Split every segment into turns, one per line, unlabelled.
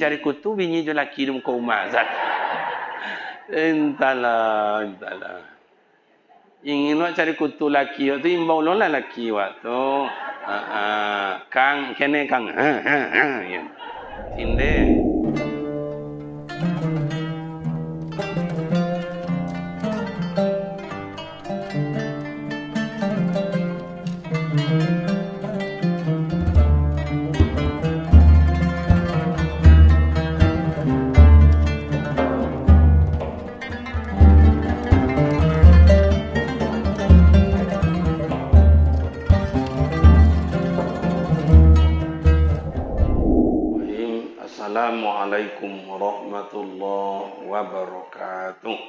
cari kutu, bini je laki di muka rumah. Entahlah. Ingin nak cari kutu laki tu imbau lola laki waktu. Kang, kene kang. Ya. Tinde. Assalamualaikum warahmatullahi wabarakatuh.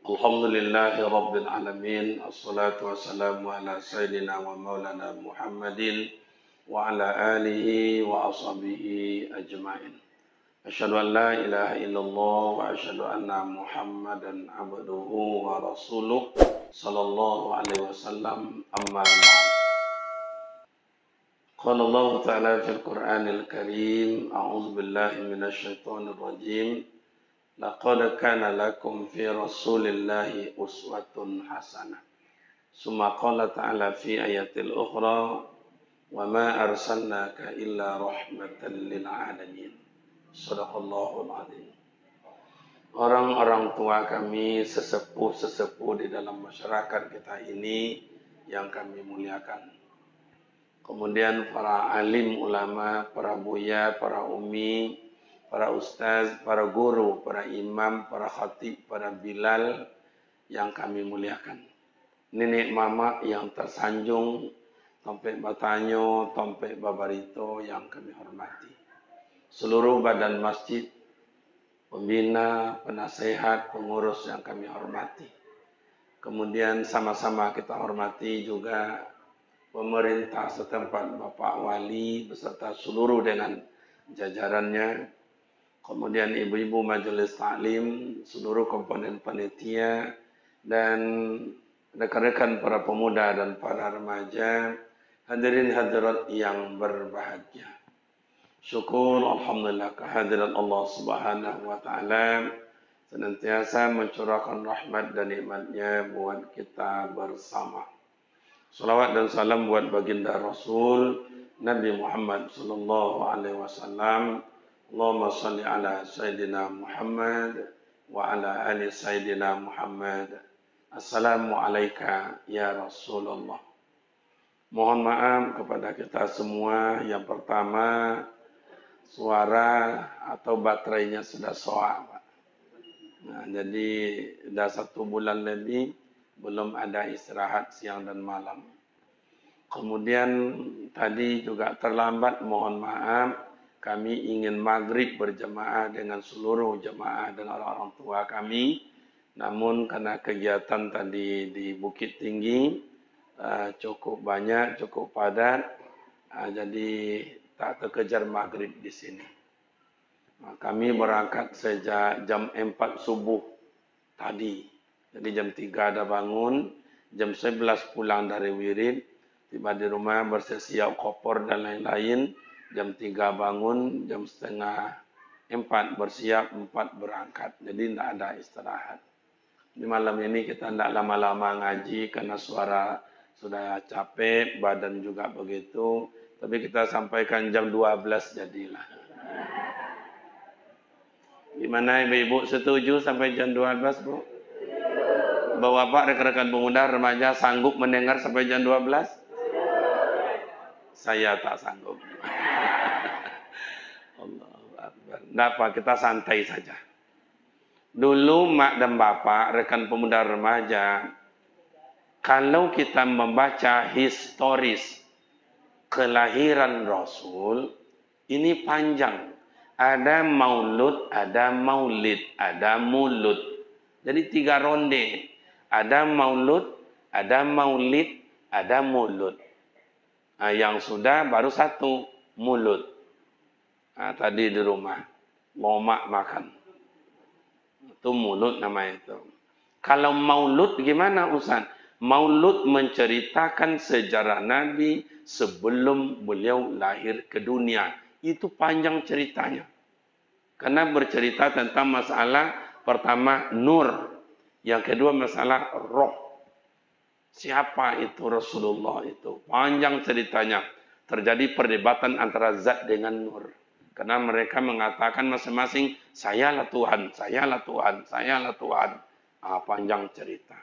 Alhamdulillahi rabbil alamin. Assalatu wassalamu ala sayyidina wa maulana Muhammadin wa ala alihi wa ashabihi ajma'in. Asyhadu an la ilaha illallah wa asyhadu anna Muhammadan abduhu wa rasuluh sallallahu alaihi wasallam, amma ba'd. Qala Allah Ta'ala fil Qur'anil Karim, a'udzu billahi minasy syaithanir rajim. Laqad kana lakum fi Rasulillahi uswatun hasanah. Summa qala ta'ala fi ayatil ukhra, wa ma arsalnaka illa rahmatan lil alamin. Shadaqallahul azim. Orang-orang tua kami, sesepuh-sesepuh di dalam masyarakat kita ini yang kami muliakan. Kemudian para alim ulama, para buya, para umi, para ustaz, para guru, para imam, para khatib, para bilal yang kami muliakan. Nenek mama yang tersanjung, tompek batanyo, tompek babarito yang kami hormati. Seluruh badan masjid, pembina, penasehat, pengurus yang kami hormati. Kemudian sama-sama kita hormati juga pemerintah setempat, Bapak Wali beserta seluruh dengan jajarannya, kemudian ibu-ibu majelis taklim, seluruh komponen panitia, dan rekan-rekan para pemuda dan para remaja, hadirin hadirat yang berbahagia. Syukur alhamdulillah kehadiran Allah Subhanahu wa taala senantiasa mencurahkan rahmat dan nikmatnya buat kita bersama. Salawat dan salam buat baginda Rasul Nabi Muhammad sallallahu alaihi wasallam. Allahumma salli ala Sayyidina Muhammad wa ala ali Sayyidina Muhammad. Assalamu alayka ya Rasulullah. Mohon maaf kepada kita semua. Yang pertama, suara atau baterainya sudah soak, Pak. Nah, jadi sudah 1 bulan lebih belum ada istirahat siang dan malam. Kemudian tadi juga terlambat, mohon maaf. Kami ingin maghrib berjemaah dengan seluruh jemaah dan orang-orang tua kami. Namun karena kegiatan tadi di Bukit Tinggi cukup banyak, cukup padat, jadi tak terkejar maghrib di sini. Kami berangkat sejak jam 4 subuh tadi. Jadi jam 3 ada bangun, jam 11 pulang dari wirid, tiba di rumah bersiap koper dan lain-lain, jam 3 bangun, jam setengah 4 bersiap, 4 berangkat. Jadi tidak ada istirahat. Di malam ini kita tidak lama-lama ngaji karena suara sudah capek, badan juga begitu. Tapi kita sampaikan jam 12 jadilah. Gimana ibu-ibu setuju sampai jam 12, Bu? Bapak, rekan-rekan pemuda, remaja sanggup mendengar sampai jam 12? Saya tak sanggup. Allahu Akbar. Kenapa? Kita santai saja. Dulu mak dan bapak, rekan pemuda remaja, kalau kita membaca historis kelahiran Rasul, ini panjang. Ada maulud, ada maulid, ada mulud. Jadi 3 ronde. Ada maulud, ada maulid, ada mulud. Nah, yang sudah baru 1, mulud. Nah, tadi di rumah, lomak makan. Itu mulud namanya itu. Kalau maulud gimana Ustaz? Maulud menceritakan sejarah Nabi sebelum beliau lahir ke dunia. Itu panjang ceritanya. Karena bercerita tentang masalah pertama nur. Yang kedua masalah roh. Siapa itu Rasulullah itu? Panjang ceritanya. Terjadi perdebatan antara zat dengan nur. Karena mereka mengatakan masing-masing, sayalah Tuhan, sayalah Tuhan, sayalah Tuhan. Panjang cerita.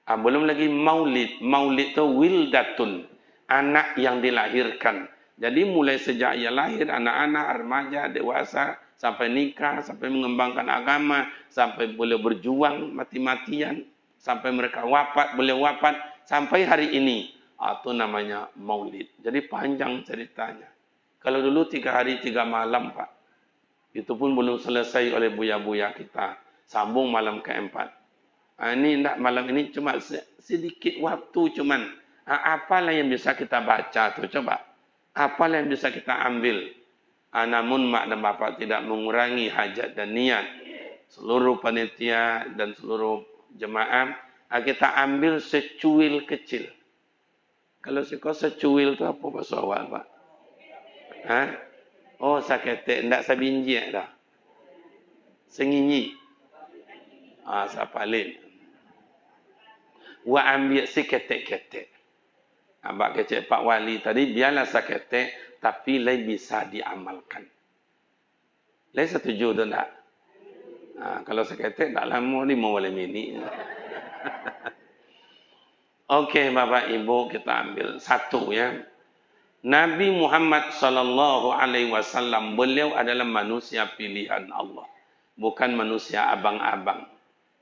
Belum lagi maulid. Maulid itu wildatun. Anak yang dilahirkan. Jadi mulai sejak ia lahir, anak-anak, remaja, dewasa, sampai nikah, sampai mengembangkan agama, sampai boleh berjuang mati-matian, sampai mereka wafat, boleh wafat, sampai hari ini. Itu namanya maulid. Jadi panjang ceritanya. Kalau dulu 3 hari 3 malam, Pak. Itu pun belum selesai oleh buya-buya kita. Sambung malam keempat. Ini enggak, malam ini cuma sedikit waktu cuman. Apalah yang bisa kita baca tuh, coba. Apalah yang bisa kita ambil. Namun mak dan bapak tidak mengurangi hajat dan niat. Seluruh panitia dan seluruh jemaah, kita ambil secuil kecil. Kalau secuil itu apa bahasa awal, Pak? Oh, saketek. Tidak sabinji dah. Senginyi. Sapalin. Wa ambil si ketek-ketek. Abang kecik Pak Wali tadi, biarlah saketek, tapi lebih bisa diamalkan. Lai setuju tu tak? Kalau saketek, tak lama ni mau boleh mini. Okey, Bapak Ibu, kita ambil satu ya. Nabi Muhammad sallallahu alaihi wasallam, beliau adalah manusia pilihan Allah. Bukan manusia abang-abang.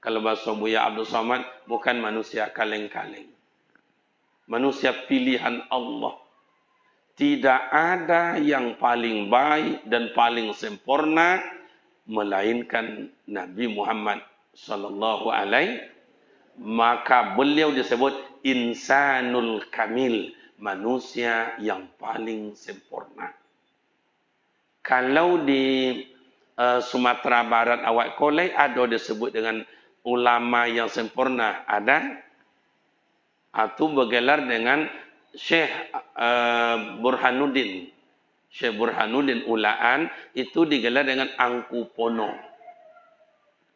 Kalau bahasa Buya Abdul Somad, bukan manusia kaleng-kaleng. Manusia pilihan Allah. Tidak ada yang paling baik dan paling sempurna melainkan Nabi Muhammad sallallahu alaihi. Maka beliau disebut insanul kamil, manusia yang paling sempurna. Kalau di Sumatera Barat awak kolai ada disebut dengan ulama yang sempurna, ada. Atau bergelar dengan Syekh Burhanuddin. Syekh Burhanuddin Ulaan itu digelar dengan Angku Pono.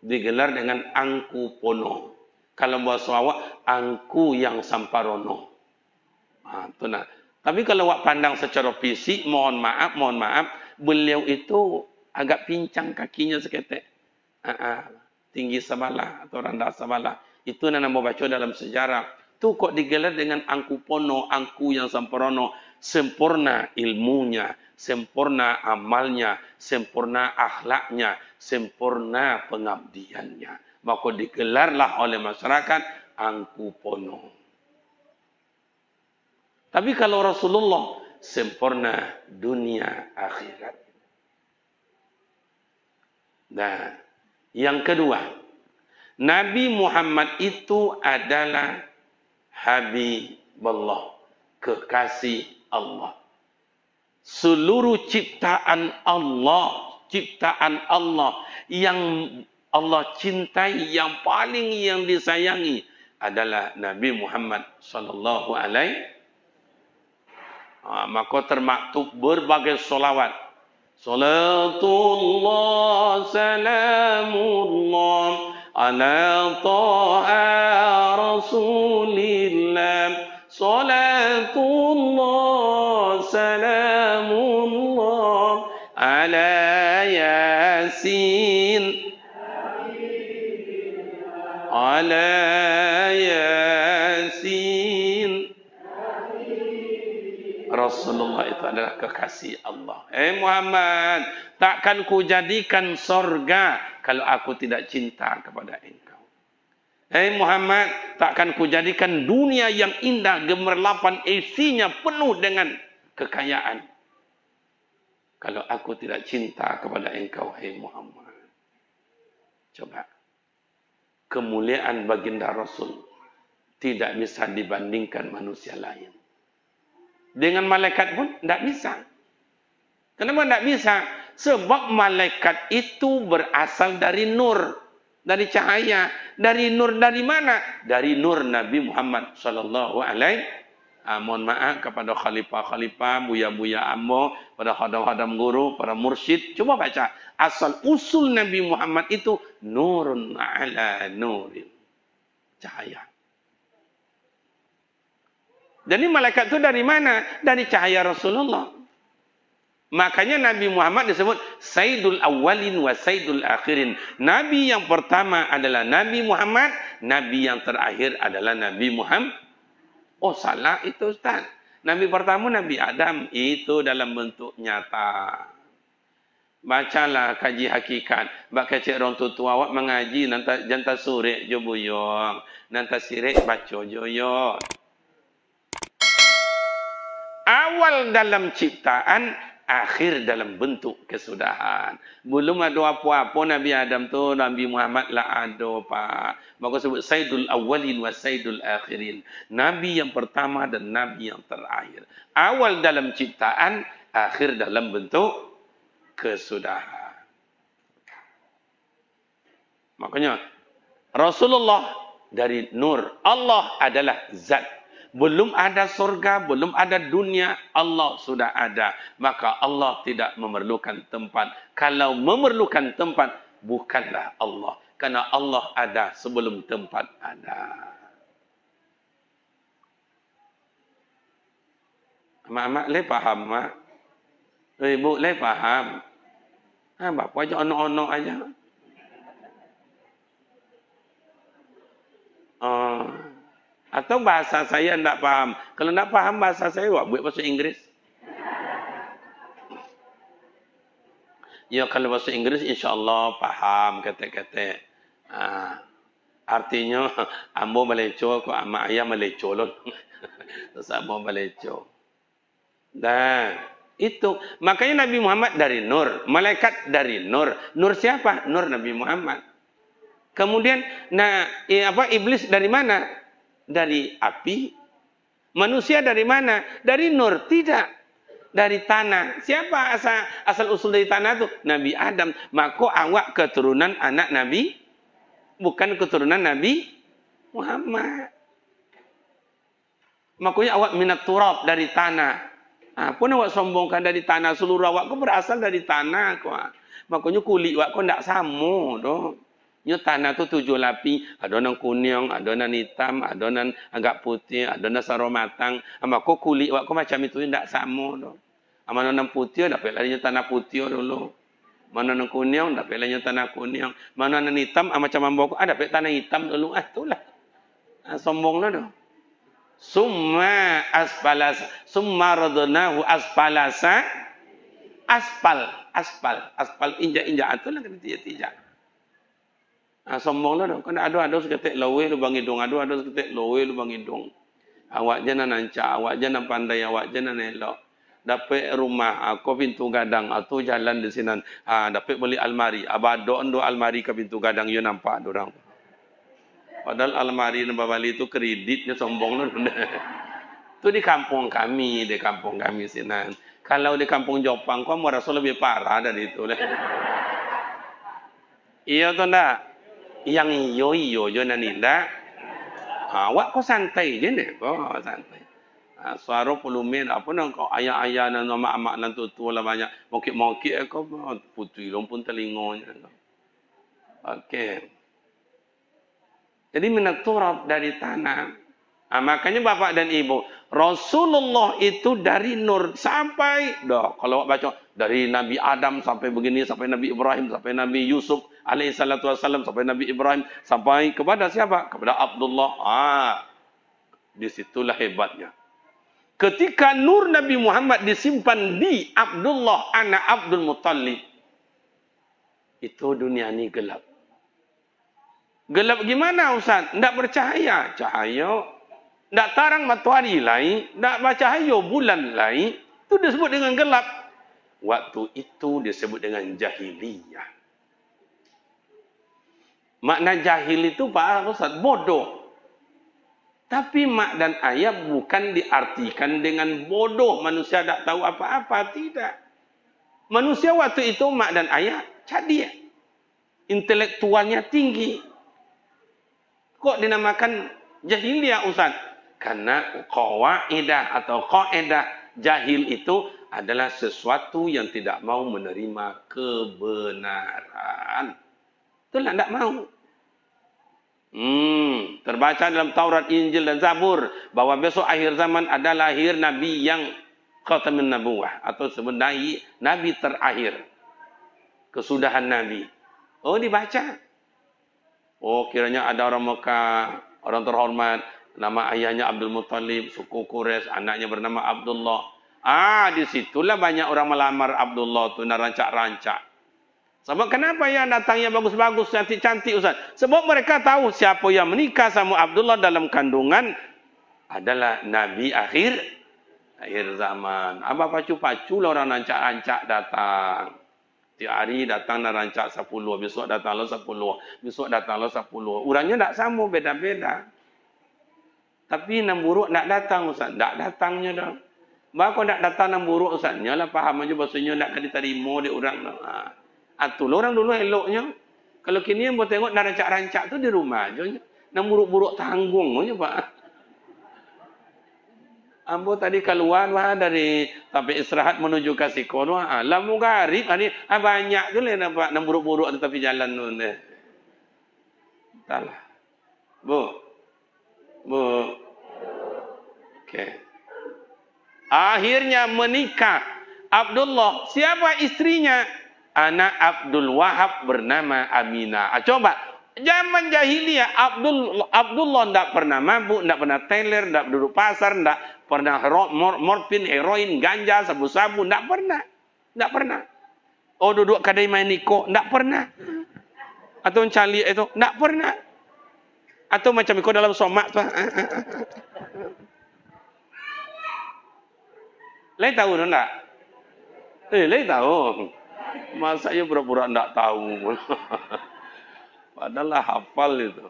Digelar dengan Angku Pono. Kalau bahasa awak, Angku yang Samparono. Itu nah. Tapi kalau awak pandang secara fisik, mohon maaf, beliau itu agak pincang kakinya seketek. Tinggi sebelah atau rendah sebelah. Itu yang nama baca dalam sejarah. Itu kok digelar dengan Angku Pono, Angku yang Samparono. Sempurna ilmunya, sempurna amalnya, sempurna akhlaknya, sempurna pengabdiannya. Maka digelarlah oleh masyarakat Angku Pono. Tapi kalau Rasulullah sempurna dunia akhirat. Nah, yang kedua, Nabi Muhammad itu adalah Habibullah, kekasih Allah. Seluruh ciptaan Allah yang Allah cintai, yang paling yang disayangi adalah Nabi Muhammad sallallahu alaihi. Maka termaktub berbagai solawat. Salatullah salamullah ala ta'a rasulillah. Salatullah salamullah ala yasin. Ala yasin. Rasulullah itu adalah kekasih Allah. Muhammad, takkan ku jadikan sorga kalau aku tidak cinta kepada engkau. Muhammad, takkan ku jadikan dunia yang indah, gemerlapan, isinya penuh dengan kekayaan kalau aku tidak cinta kepada engkau, Muhammad. Coba. Kemuliaan baginda Rasul tidak bisa dibandingkan manusia lain. Dengan malaikat pun tidak bisa. Kenapa tidak bisa? Sebab malaikat itu berasal dari nur. Dari cahaya, dari nur dari mana? Dari nur Nabi Muhammad sallallahu alaihi. Mohon maaf kepada khalifah-khalifah, buya-buya ambo, pada khadam-khadam guru, para mursyid. Coba baca. Asal usul Nabi Muhammad itu nurun ala nurin. Cahaya. Jadi malaikat itu dari mana? Dari cahaya Rasulullah. Makanya Nabi Muhammad disebut Sayyidul Awwalin wa Sayyidul Akhirin. Nabi yang pertama adalah Nabi Muhammad. Nabi yang terakhir adalah Nabi Muhammad. Oh salah itu Ustaz. Nabi pertama Nabi Adam. Itu dalam bentuk nyata. Bacalah kaji hakikat. Bak kecik orang tua awak mengaji. Nanti janta sore jo buyong. Nanti sirik baca jo yo. Awal dalam ciptaan. Akhir dalam bentuk kesudahan. Belum ada apa-apa Nabi Adam tu, Nabi Muhammad lah ada Pak. Maka sebut Sayyidul Awwalin wa Sayyidul Akhirin. Nabi yang pertama dan Nabi yang terakhir. Awal dalam ciptaan, akhir dalam bentuk kesudahan. Makanya Rasulullah dari nur. Allah adalah zat. Belum ada surga, belum ada dunia, Allah sudah ada. Maka Allah tidak memerlukan tempat. Kalau memerlukan tempat, bukanlah Allah. Karena Allah ada sebelum tempat ada. Mak-mak le faham, mak? Ibu le faham? Bapak aja ono-ono aja. Atau bahasa saya tidak paham. Kalau tidak paham bahasa saya, buat bahasa Inggris. Ya, kalau bahasa Inggris, insyaAllah paham kata-kata. Artinya, ambo meleco, kok amak ayah meleco. Terus ambo meleco. Dan itu. Makanya Nabi Muhammad dari nur. Malaikat dari nur. Nur siapa? Nur Nabi Muhammad. Kemudian, iblis dari mana? Dari api. Manusia dari mana? Dari nur. Tidak. Dari tanah. Siapa asal usul dari tanah itu? Nabi Adam. Maka awak keturunan anak Nabi. Bukan keturunan Nabi Muhammad. Makanya awak minat turab dari tanah. Pun awak sombongkan dari tanah. Seluruh awak kau berasal dari tanah. Makanya kulit awak kau tidak sama. Nya tanah tu 7 lapi, ada yang kuning, ada yang hitam, ada yang agak putih, ada yang sarung matang. Maka kulit awak macam itu tidak sama doh. Mana yang putih dapat lagi tanah putih dulu. Mana yang kuning dapat lagi tanah kuning. Mana yang hitam macam ambok dapat tanah hitam dulu. Itulah. Sombonglah doh. Summa radnahu asfalasa. Aspal injak-injak itulah kena tijak. Sombonglah dong. Kan ada seketik lawe lubang hidung, ada seketik lawe lubang hidung. Awak jangan nanca, awak jangan pandai, awak jangan elok. Dapat rumah, aku pintu gadang, atau jalan di sini. Dapat beli almari, abado ando almari ke pintu gadang, you nampak orang. Padahal almari nambah Bali itu kreditnya sombonglah. Itu di kampung kami sini. Kalau di kampung Jepang, kau mau rasa lebih parah dari itu. Iya atau enggak? Yang iyo naninda. Awak kau santai je ni, kau santai. Suara pulumin apa nang kau ayah-ayah dan mak-mak dan tutu lah banyak. Mokik-mokik kau putih pun telingonya. Okey. Jadi minat turab dari tanah. Makanya bapak dan ibu, Rasulullah itu dari nur sampai kalau baca dari Nabi Adam sampai begini, sampai Nabi Ibrahim, sampai Nabi Yusuf alaihissalatu wassalam, sampai Nabi Ibrahim, sampai kepada siapa? Kepada Abdullah. Disitulah hebatnya. Ketika nur Nabi Muhammad disimpan di Abdullah anak Abdul Muttalib, itu dunia ini gelap. Gelap gimana Ustaz? Tidak bercahaya. Cahaya. Tak tarang matahari lain, tak bercahaya bulan lain, itu disebut dengan gelap. Waktu itu disebut dengan jahiliyah. Makna jahil itu Pak Ustaz, bodoh. Tapi mak dan ayah bukan diartikan dengan bodoh. Manusia tak tahu apa-apa, tidak. Manusia waktu itu mak dan ayah cadia. intelektualnya tinggi. Kok dinamakan jahiliyah, Ustaz? Karena qawaidah atau qaedah jahil itu adalah sesuatu yang tidak mau menerima kebenaran. Itulah tidak mau. Terbaca dalam Taurat, Injil dan Zabur bahwa besok akhir zaman ada lahir Nabi yang khatamun nabuwah atau sebenarnya Nabi terakhir. Kesudahan Nabi. Oh, dibaca. Oh, kiranya ada orang Mekah, orang terhormat, nama ayahnya Abdul Muttalib, suku Quraisy, anaknya bernama Abdullah. Disitulah banyak orang melamar Abdullah tu, nak rancak-rancak. Sebab kenapa yang datangnya bagus-bagus, cantik-cantik, Ustaz? Sebab mereka tahu siapa yang menikah sama Abdullah dalam kandungan adalah Nabi akhir zaman. Apa pacu-pacu lah orang rancak-rancak datang. Tiap hari datang dan rancak 10, besok datanglah 10, besok datanglah 10. Urangnya tak sama, beda-beda. Tapi nam buruk nak datang, Ustaz. Tak datangnya dah. Bahawa nak datang nam buruk, Ustaz. Nyalah faham aja bahasanya nak diterima di orang. Atulah orang dulu eloknya. Kalau kini yang buat tengok nak rancak-rancak tu di rumah aja. Nam buruk-buruk tanggung aja, Pak. Ambo tadi keluar dari sampai istirahat menuju ke Sikon. Lamu garib ni banyak tu lah nampak nak buruk-buruk di tepi jalan tu. Entahlah. Bu. Okey. Akhirnya menikah Abdullah. Siapa istrinya? Anak Abdul Wahab bernama Aminah. Coba. Zaman jahiliyah Abdullah tidak pernah mabuk, tidak pernah teler, tidak duduk pasar, tidak pernah morfin, heroin, ganja, sabu-sabu, tidak pernah. Tidak pernah. Oh, duduk kedai main niko, tidak pernah. Atau cali itu, tidak pernah. Atau macam ikut dalam somak tu. Lai tahu tak? Lai tahu. Masa saya pura-pura tidak tahu. Padahal hafal itu.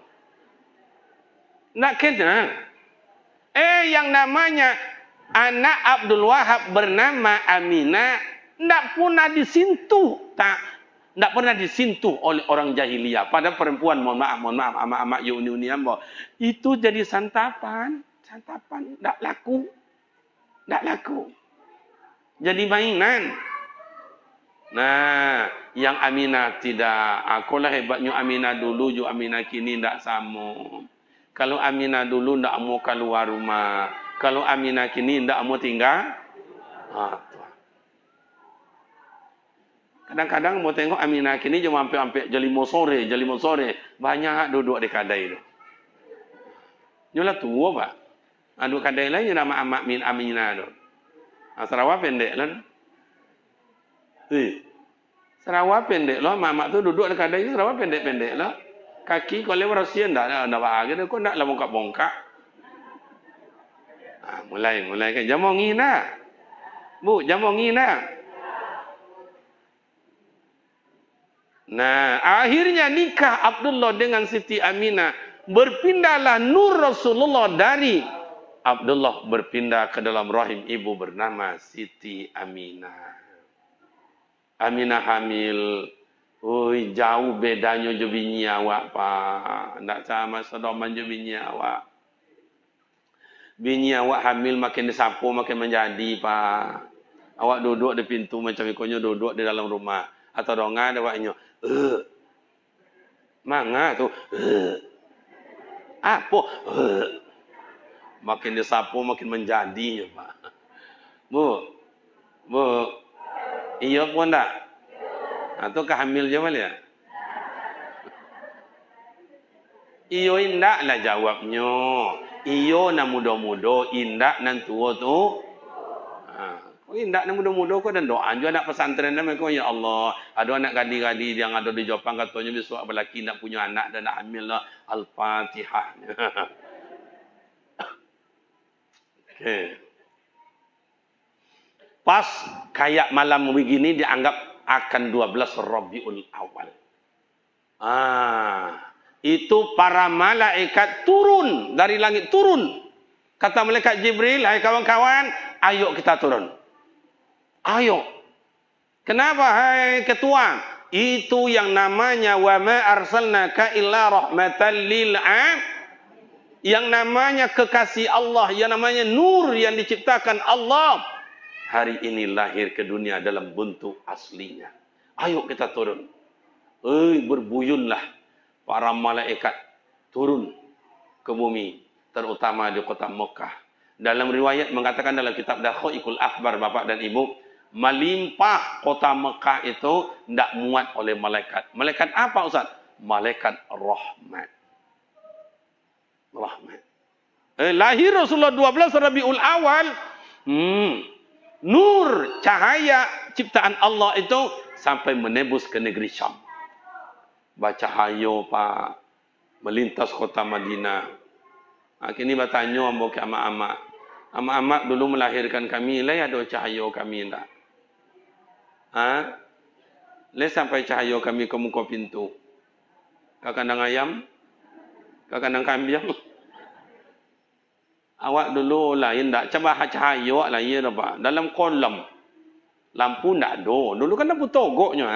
Nak kena. Yang namanya anak Abdul Wahab bernama Aminah tidak pernah disentuh. Tak pernah disentuh oleh orang jahiliyah. Pada perempuan, mohon maaf, amak-amak uni ambo. Itu jadi santapan. Tak laku. Tak laku. Jadi mainan. Nah, yang Aminah tidak. Akulah hebatnya Aminah dulu, juga Aminah kini tidak sama. Kalau Aminah dulu tidak mau keluar rumah. Kalau Aminah kini tidak mau tinggal. Kadang-kadang mau tengok Aminah kini cuma sampai jelimo sore. Banyak duduk di kedai itu. Nyolah tua, Pak. Duduk kedai lain nama Amak Min Aminah itu. Sarawak pendek lah. Sarawak pendek lah. Mamak tu duduk di kedai itu Sarawak pendek-pendek lah. Kaki kalau lewat Rusia tak ada bahagia. Kau nak lah bongkak-bongkak. Mulai kan. Jamu ngina. Bu, jamu ngina. Nah, akhirnya nikah Abdullah dengan Siti Aminah. Berpindahlah nur Rasulullah dari Abdullah berpindah ke dalam rahim ibu bernama Siti Aminah. Aminah hamil. Jauh bedanya je bini awak, Pak. Tak sama sedoman je bini awak. Bini awak hamil makin disapu, makin menjadi, Pak. Awak duduk di pintu macam ikonyo duduk di dalam rumah. Atau dongan awaknya. Manga tu. Apa? Makin disapu, makin menjadi, Pak. Bu. Iya pun tak? Atau kehamil je balik ya? Iyo indak lah jawabnya. Iyo na muda-muda, indak nan tua tu. Kau indak na muda-muda kau dan doa juga anak pesantren nama kau, ya Allah. Ada anak gadi-gadi yang ada di Jepang katanya besok berlaki nak punya anak dan nak hamil lah. Al-Fatihah. Okay. Pas kayak malam begini dianggap akan 12 Rabiul Awal. Itu para malaikat turun dari langit, turun. Kata malaikat Jibril, hai kawan-kawan, ayo kita turun. Ayo. Kenapa hai ketua? Itu yang namanya wa ma arsalnaka illa rahmatan lil alamin. Yang namanya kekasih Allah, yang namanya nur yang diciptakan Allah, hari ini lahir ke dunia dalam bentuk aslinya. Ayo kita turun. Berbuyunlah para malaikat turun ke bumi, terutama di kota Mekah. Dalam riwayat mengatakan dalam kitab Dakhaikul Akhbar, Bapak dan Ibu, melimpah kota Mekah itu tidak muat oleh malaikat. Malaikat apa, Ustaz? Malaikat rahmat. Rahmat. Lahir Rasulullah 12 Rabiul Awal. Nur cahaya ciptaan Allah itu sampai menembus ke negeri Syam. Baca hayo Pak, melintas kota Madinah. Kini bertanya ambo ke amak-amak. Amak-amak dulu melahirkan kami, lah ada cahaya kami tak? Le sampai cahaya kami ke muka pintu. Ke kandang ayam? Ke kandang kambing? Awak dulu lain tak? Coba cahaya lain apa? Dalam kolam. Lampu tak ada. Dulu kan lampu togoknya.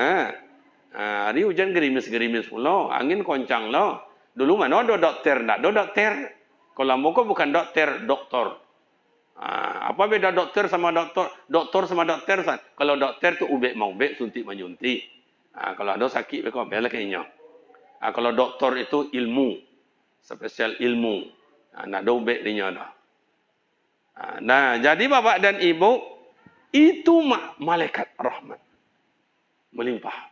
Hari hujan gerimis-gerimis pula. Angin koncang lah. Dulu mana ada dokter? Tak ada dokter. Kalau muka bukan dokter, doktor. Apa beda dokter sama doktor? Doktor sama dokter. Kalau dokter tu ubek mau ubek, suntik menyuntik. Kalau ada sakit, mereka bela kayaknya. Kalau doktor itu ilmu. Spesial ilmu. Nak ada ubek dia dah. Nah, jadi Bapak dan Ibu, itu malaikat rahmat. Melimpah.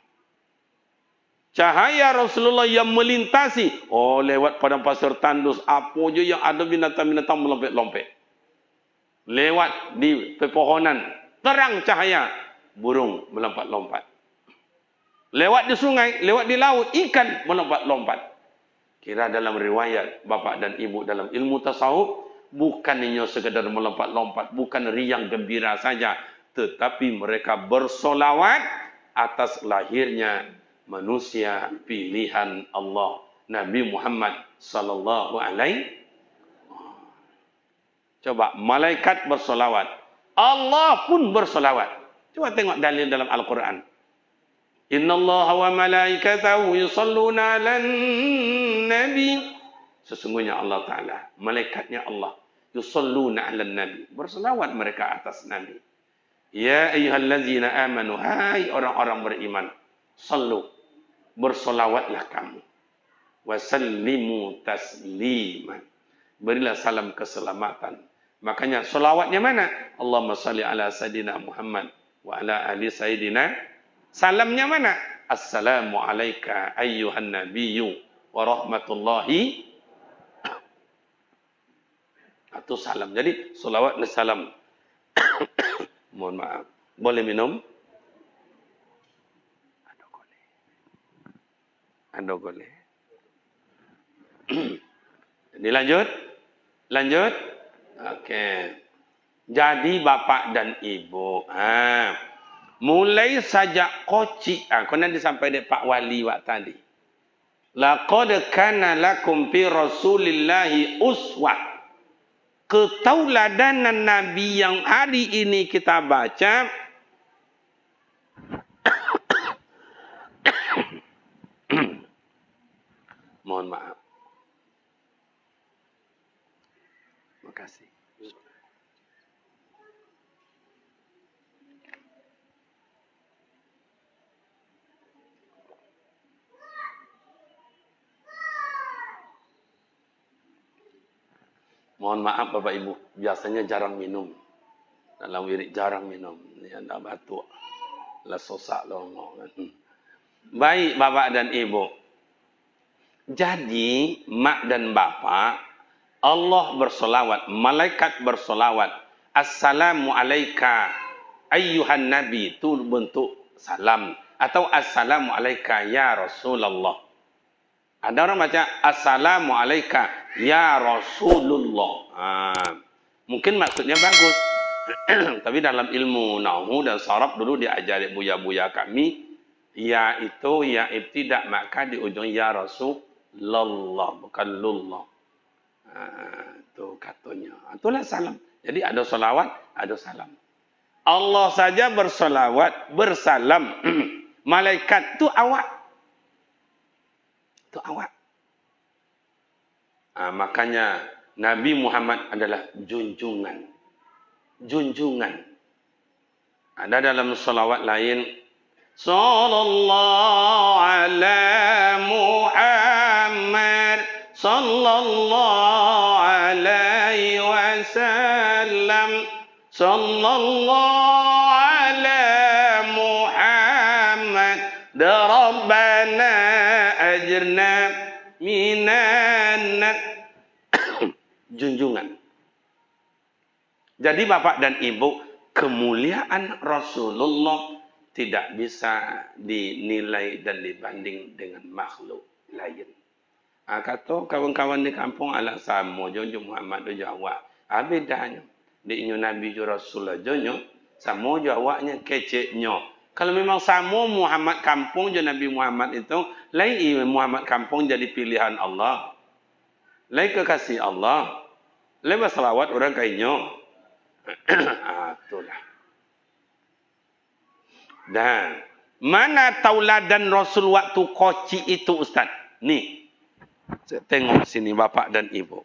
Cahaya Rasulullah yang melintasi. Lewat padang pasir tandus. Apa je yang ada binatang-binatang melompet-lompet. Lewat di pepohonan. Terang cahaya. Burung melompat-lompat. Lewat di sungai. Lewat di laut. Ikan melompat-lompat. Kira dalam riwayat Bapak dan Ibu dalam ilmu tasawuf. Bukan hanya sekadar melompat-lompat. Bukan riang gembira saja. Tetapi mereka bersolawat atas lahirnya manusia pilihan Allah, Nabi Muhammad sallallahu alaihi. Coba malaikat bersolawat, Allah pun bersolawat. Coba tengok dalil dalam Al-Quran. Innallaha wa malaikatahu yusalluna 'alan nabi. Sesungguhnya Allah Taala, malaikatnya Allah, yusalluna 'alan nabi, bersolawat mereka atas Nabi. Ya ayyuhallazina amanu, hai orang-orang beriman, sallu, bersolawatlah kamu. Wasallimu tasliman, berilah salam keselamatan. Makanya solawatnya mana? Allahumma salli ala Sayyidina Muhammad wa ala ali Sayyidina. Salamnya mana? Assalamu alayka ayyuhan nabiyyu wa rahmatullahi. Itu salam. Jadi solawat dan salam. Mohon maaf. Boleh minum? Anda boleh. Jadi lanjut. Lanjut. Okey. Jadi Bapak dan Ibu. Mulai sajak koci. Kau nanti sampai di Pak Wali wak tadi. Laqad kana lakum fi Rasulillahi uswah. Ketauladanan Nabi yang hari ini kita baca. Mohon maaf. Makasih. Mohon maaf Bapak Ibu, biasanya jarang minum. Dalam wirid jarang minum. Ini ada batuk. Lah sosak lomo. Baik Bapak dan Ibu. Jadi, mak dan bapak, Allah bersolawat, malaikat bersolawat. Assalamu alayka ayyuhan nabi, itu bentuk salam. Atau assalamu alayka ya Rasulullah. Ada orang baca assalamu alayka ya Rasulullah. Mungkin maksudnya bagus. Tapi dalam ilmu nahwu dan saraf dulu diajari buya-buya kami, ya itu ya ibtidak, maka di ujung ya Rasulullah, bukan lullah. Itu katanya. Itulah salam. Jadi ada salawat, ada salam. Allah saja bersalawat, bersalam Malaikat tu awak. Tu awak. Makanya Nabi Muhammad adalah junjungan. Junjungan. Ada dalam salawat lain, sallallahu ala Muhammad sallallahu alaihi wasallam sallallahu ala Muhammad rabbana ajirna minan nar. Junjungan. Jadi Bapak dan Ibu, kemuliaan Rasulullah tidak bisa dinilai dan dibanding dengan makhluk lain. Kata kawan-kawan di kampung ala sama jojo Muhammad do Jawa. Bedanya. Di inyo Nabi jo Rasulullah jonyo sama jo awaknya keceknya. Kalau memang sama Muhammad kampung jo Nabi Muhammad itu, lain Muhammad kampung jadi pilihan Allah. Lain kekasih Allah. Lain berselawat orang kainyo. Itulah. Dan mana tauladan Rasul waktu koci itu Ustaz? Nih. Saya tengok sini Bapak dan Ibu.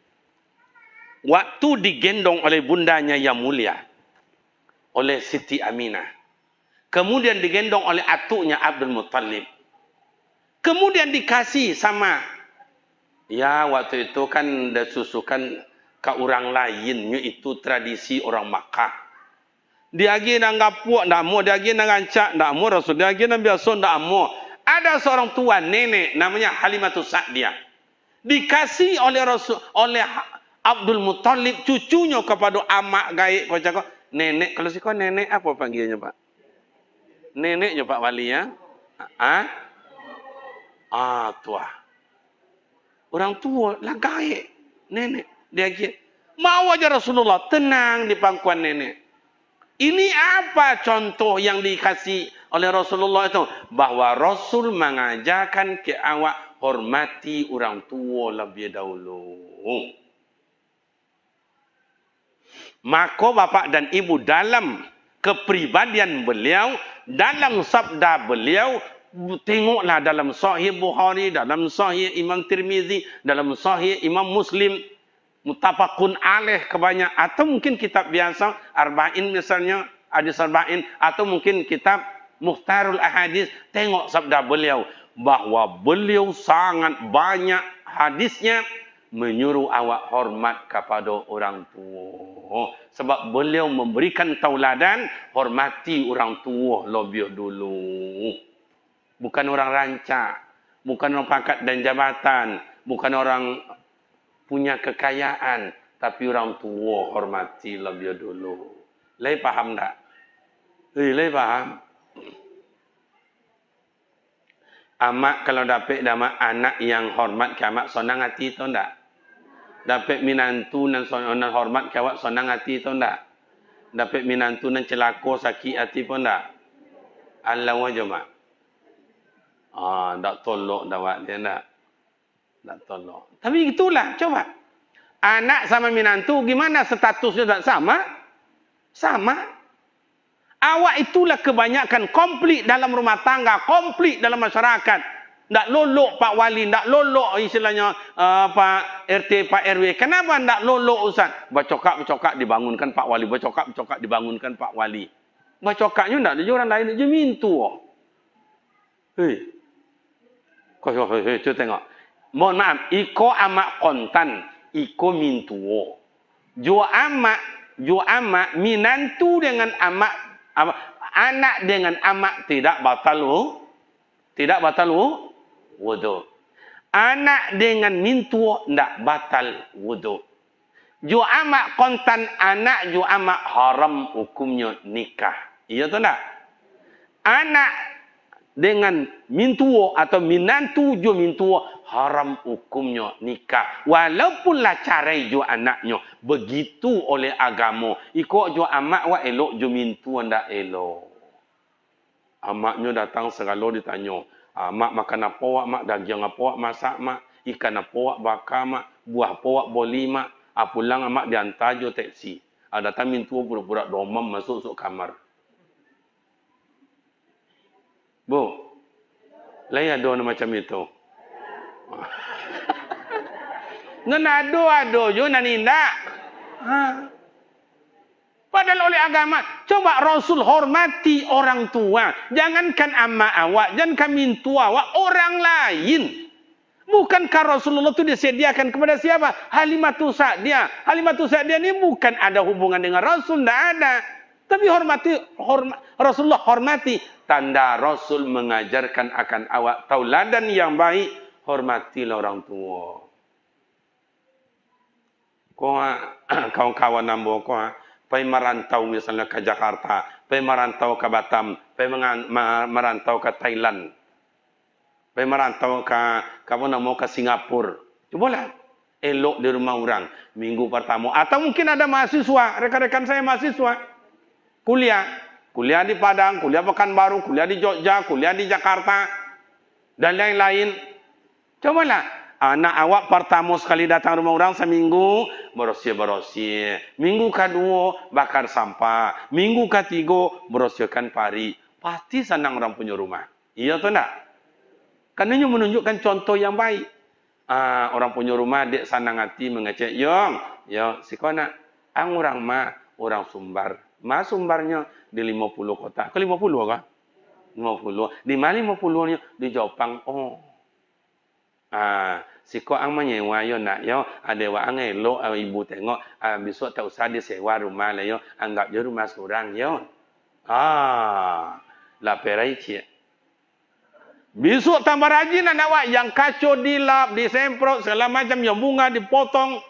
Waktu digendong oleh bundanya yang mulia. Oleh Siti Aminah. Kemudian digendong oleh atuknya Abdul Muttalib. Kemudian dikasih sama. Ya waktu itu kan disusukan ke orang lainnya, itu tradisi orang Makkah. Dia lagi nak ngapuak, tak mau. Dia lagi nak ngancak, tak mau. Rasul dia lagi nak biasa, tak mau. Ada seorang tua nenek namanya Halimatus Sa'diyah. Dikasih oleh Rasul, oleh Abdul Muttalib cucunya kepada amak gaib. Kau cakap nenek, kalau sih kau nenek apa panggilnya Pak? Neneknya Pak Wali ya? Tua. Orang tua lah gaib. Nenek. Dia kira, mau aja Rasulullah tenang di pangkuan nenek. Ini apa contoh yang dikasih oleh Rasulullah itu? Bahwa Rasul mengajarkan ke awak hormati orang tua lebih dahulu. Maka Bapak dan Ibu dalam kepribadian beliau, dalam sabda beliau, tengoklah dalam Sahih Bukhari, dalam Sahih Imam Tirmizi, dalam Sahih Imam Muslim, Muttafaqun alaih kebanyak, atau mungkin kitab biasa Arba'in misalnya, hadis Arba'in, atau mungkin kitab Mukhtarul Ahadis. Tengok sabda beliau bahwa beliau sangat banyak hadisnya menyuruh awak hormat kepada orang tua. Sebab beliau memberikan tauladan hormati orang tua lebih dulu. Bukan orang rancak, bukan orang pangkat dan jabatan, bukan orang punya kekayaan, tapi orang tua hormati lebih dulu. Lei paham tak? Lei paham? Amak kalau dapat anak yang hormat ke amak senang hati tu tak? Dapat minantu dan hormat ke awak senang hati tu tak? Dapat minantu dan celaka sakit hati pun tak? Allah wajah mak. Tak tolok dawat dia tak? Tak tolong. Tapi itulah, coba. Anak sama minantu, gimana statusnya tak sama? Sama. Awak itulah kebanyakan komplit dalam rumah tangga, komplit dalam masyarakat. Tak lolok Pak Wali, tak lolok istilahnya Pak RT, Pak RW. Kenapa tak lolok Ustaz? Bacokak dibangunkan Pak Wali. Bacokak dibangunkan Pak Wali. Bacokaknya tak ada orang lain, dia mintu. Hei. Kau tengok. Mohon maaf, iko amak kontan, iko mintuo. Jo amak minantu dengan amak, anak dengan amak tidak batal wudu. Anak dengan mintuo tidak batal wudu. Jo amak kontan anak, jo amak haram hukumnya nikah. Iya tu tak? Anak dengan mintuo atau minantu jo mintuo haram hukumnya nikah. Walaupunlah carai jo anaknya begitu oleh agama. Ikut jo amak wa elok jo mintu ndak elok. Amaknya datang segala ditanya, mak makan apa wak mak, daging apa wak masak mak, ikan apa wak bakar mak, buah apa wak boli mak. Pulang mak diantar jo teksi. Datang mintu pura-pura domam masuk kamar. Bu, Lain ada macam itu. Ngenado-ado yo nanindak. Padahal oleh agama, coba Rasul hormati orang tua. Jangankan amma awak, jangankan mintu awak, orang lain. Bukankah Rasulullah itu disediakan kepada siapa? Halimatus Sa'diyah. Halimatus Sa'diyah ini bukan ada hubungan dengan Rasul, tidak ada. Tapi Rasulullah hormati. Tanda Rasul mengajarkan akan awak tauladan yang baik, hormatilah orang tua. Kawan-kawan nambo pergi merantau misalnya ke Jakarta, pergi merantau ke Batam, pergi merantau ke Thailand, pergi merantau ke Singapura. Cobalah elok di rumah orang minggu pertama. Atau mungkin ada mahasiswa, rekan-rekan saya mahasiswa, kuliah di Padang, kuliah Pekanbaru, kuliah di Jogja, kuliah di Jakarta, dan lain-lain. Cobalah. Anak awak pertama sekali datang rumah orang seminggu, bersih-bersih. Minggu kedua, bakar sampah. Minggu ketiga, bersihkan pari. Pasti senang orang punya rumah. Iya atau tidak? Karena ini menunjukkan contoh yang baik. Orang punya rumah, dek senang hati mengecek. Yong, si kona. Orang orang Sumbar. Sumbarnya di 50 kota. Ke 50 kah? 50. Di mana 50-nya? Di Jepang. Si ko ang menyewa yo nak yo ada wa ang elok ibu tengok besok tak usah disewa rumah lah yo anggap je rumah seorang yo lah perai cik besok tambah rajin anak wak yang kacau dilap disemprot segala macam yang bunga dipotong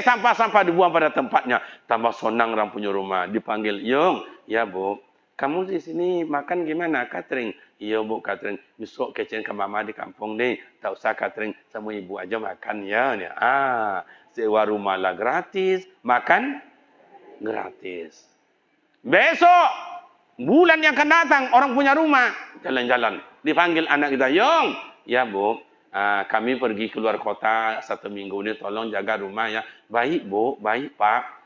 sampah-sampah dibuang pada tempatnya tambah sonang orang punya rumah dipanggil yong ya bu kamu di sini makan gimana catering? Iya bu catering. Besok kecil ke mama di kampung deh. Tak usah catering. Sama ibu aja makan ya. Sewa rumah lah gratis. Makan gratis. Besok bulan yang akan datang orang punya rumah jalan-jalan. Dipanggil anak kita. Yong. Ya bu. Kami pergi keluar kota 1 minggu ini. Tolong jaga rumah ya. Baik bu. Baik pak.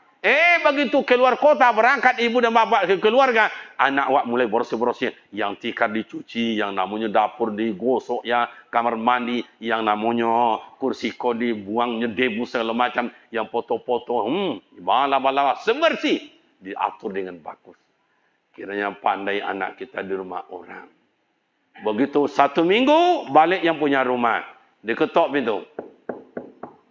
Begitu keluar kota, berangkat ibu dan bapak ke keluarga, anak awak mulai bersih-bersih. Yang tikar dicuci, yang namanya dapur digosok, ya kamar mandi, yang namanya kursi ko dibuangnya debu segala macam, yang foto-foto, bala-bala, sebersih, diatur dengan bagus. Kiranya pandai anak kita di rumah orang. Begitu 1 minggu, balik yang punya rumah. Diketok pintu.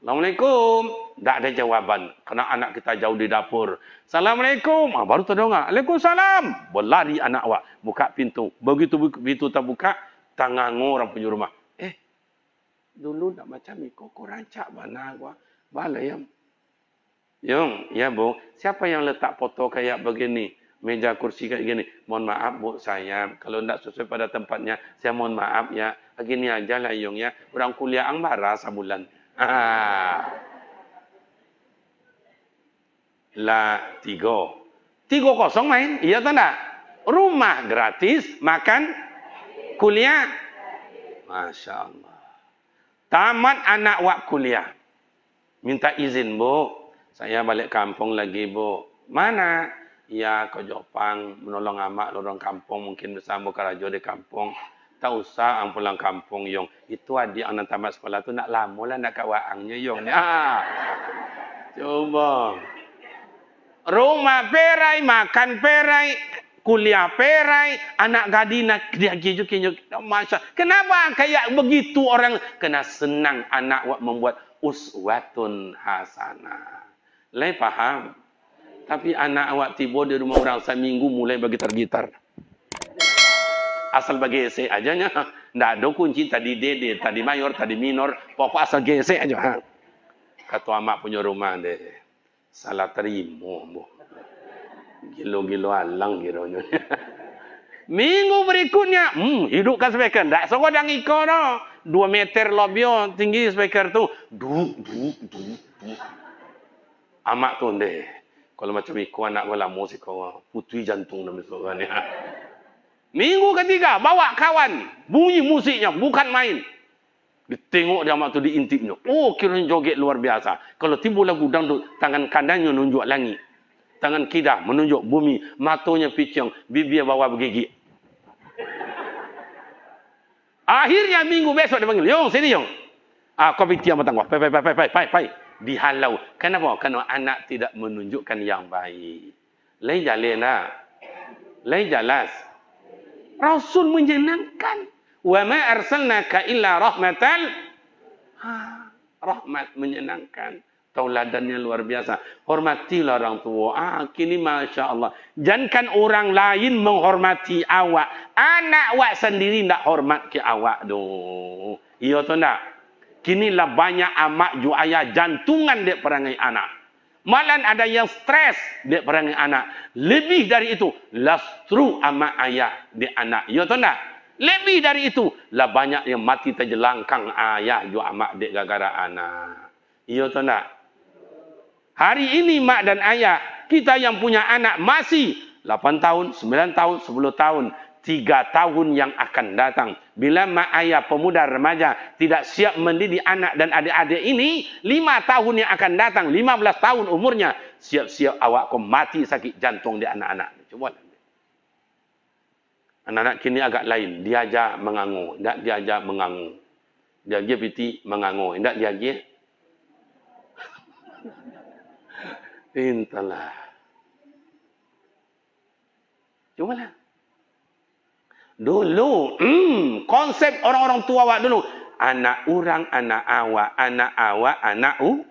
Assalamualaikum. Tak ada jawaban. Kerana anak kita jauh di dapur. Assalamualaikum. Baru terdengar. Waalaikumsalam. Berlari anak awak. Buka pintu. Begitu pintu terbuka, tangan orang punya rumah. Dulu nak macam ni. Kau rancak mana gua? Bala yang. Yung, ya bu. Siapa yang letak foto kayak begini? Meja kursi kayak gini. Mohon maaf bu saya. Kalau tidak sesuai pada tempatnya, saya mohon maaf ya. Begini aja lah Yung ya. Orang kuliah ang marah sebulan. Lah 3-0 main, iya atau enggak? Rumah gratis, makan, kuliah, Masya Allah. Tamat anak wak kuliah, minta izin bu, saya balik kampung lagi bu. Mana? Ya ke Jepang, menolong amak lorong kampung, mungkin bersama kerajo di kampung. Tak usah ang pulang kampung Yong. Itu adik anak tamat sekolah tu nak lama lah nak kat waangnya Yong. Coba. Rumah perai, makan perai, kuliah perai, anak gadi nak dia gijuk. Masya. Kenapa kayak begitu orang? Kena senang anak membuat uswatun hasanah. Lai faham? Tapi anak awak tiba di rumah orang seminggu mulai bergitar-gitar. Asal bagi gesek aja nya. Ndak ada kunci tadi dede, tadi mayor, tadi minor, pokok asal gesek aja. Kata amak punya rumah deh. Salah terima, bu. Gilo-gilo alang gironya. Minggu berikutnya, hidupkan speaker. Ndak sokong yang iko dah. 2 meter lebih tinggi speaker tu. Duk. Amak tu deh. Kalau macam iko anak gua musik kau putri jantung nama soalnya. Minggu ketiga, bawa kawan. Bunyi musiknya, bukan main. Ditengok dia amat tu diintipnya. Oh, kiranya joget luar biasa. Kalau timbul lagu dangdut, tangan kanannya menunjuk langit. Tangan kiri menunjuk bumi. Matanya picong, bibir bawah bergigit.
Akhirnya minggu besok dia panggil, Yung, sini Yung. Kau pergi tiang batang. Pai. Dihalau. Kenapa? Kerana anak tidak menunjukkan yang baik. Lain jalan lah. Lain jelas. Rasul menyenangkan. Wa ma arsalnaka illa rahmatan. Rahmat menyenangkan. Tauladannya luar biasa. Hormatilah orang tua. Kini Masya Allah. Jangankan orang lain menghormati awak. Anak awak sendiri tak hormat ke awak. Iya atau tak? Kini lah banyak amak ju ayah jantungan dek perangai anak. Malah ada yang stres dek perangai anak. Lebih dari itu, lastru amak ayah dek anak. Iya atau tak? Lebih dari itu, lah banyak yang mati terjelangkang ayah ju amak dek gara-gara anak. Iya atau tak? Hari ini mak dan ayah, kita yang punya anak masih 8 tahun, 9 tahun, 10 tahun, 3 tahun yang akan datang. Bila mak ayah pemuda remaja tidak siap mendidik anak dan adik-adik ini, 5 tahun yang akan datang, 15 tahun umurnya, siap-siap awak kau mati sakit jantung di anak-anak. Coba. Anak-anak kini agak lain. Diajar mengangur. Tak diajar mengangur. Diajar piti mengangur. Tak diajar. Entahlah. Cubalah. Dulu, konsep orang-orang tua awak dulu. Anak orang, anak awak, anak u.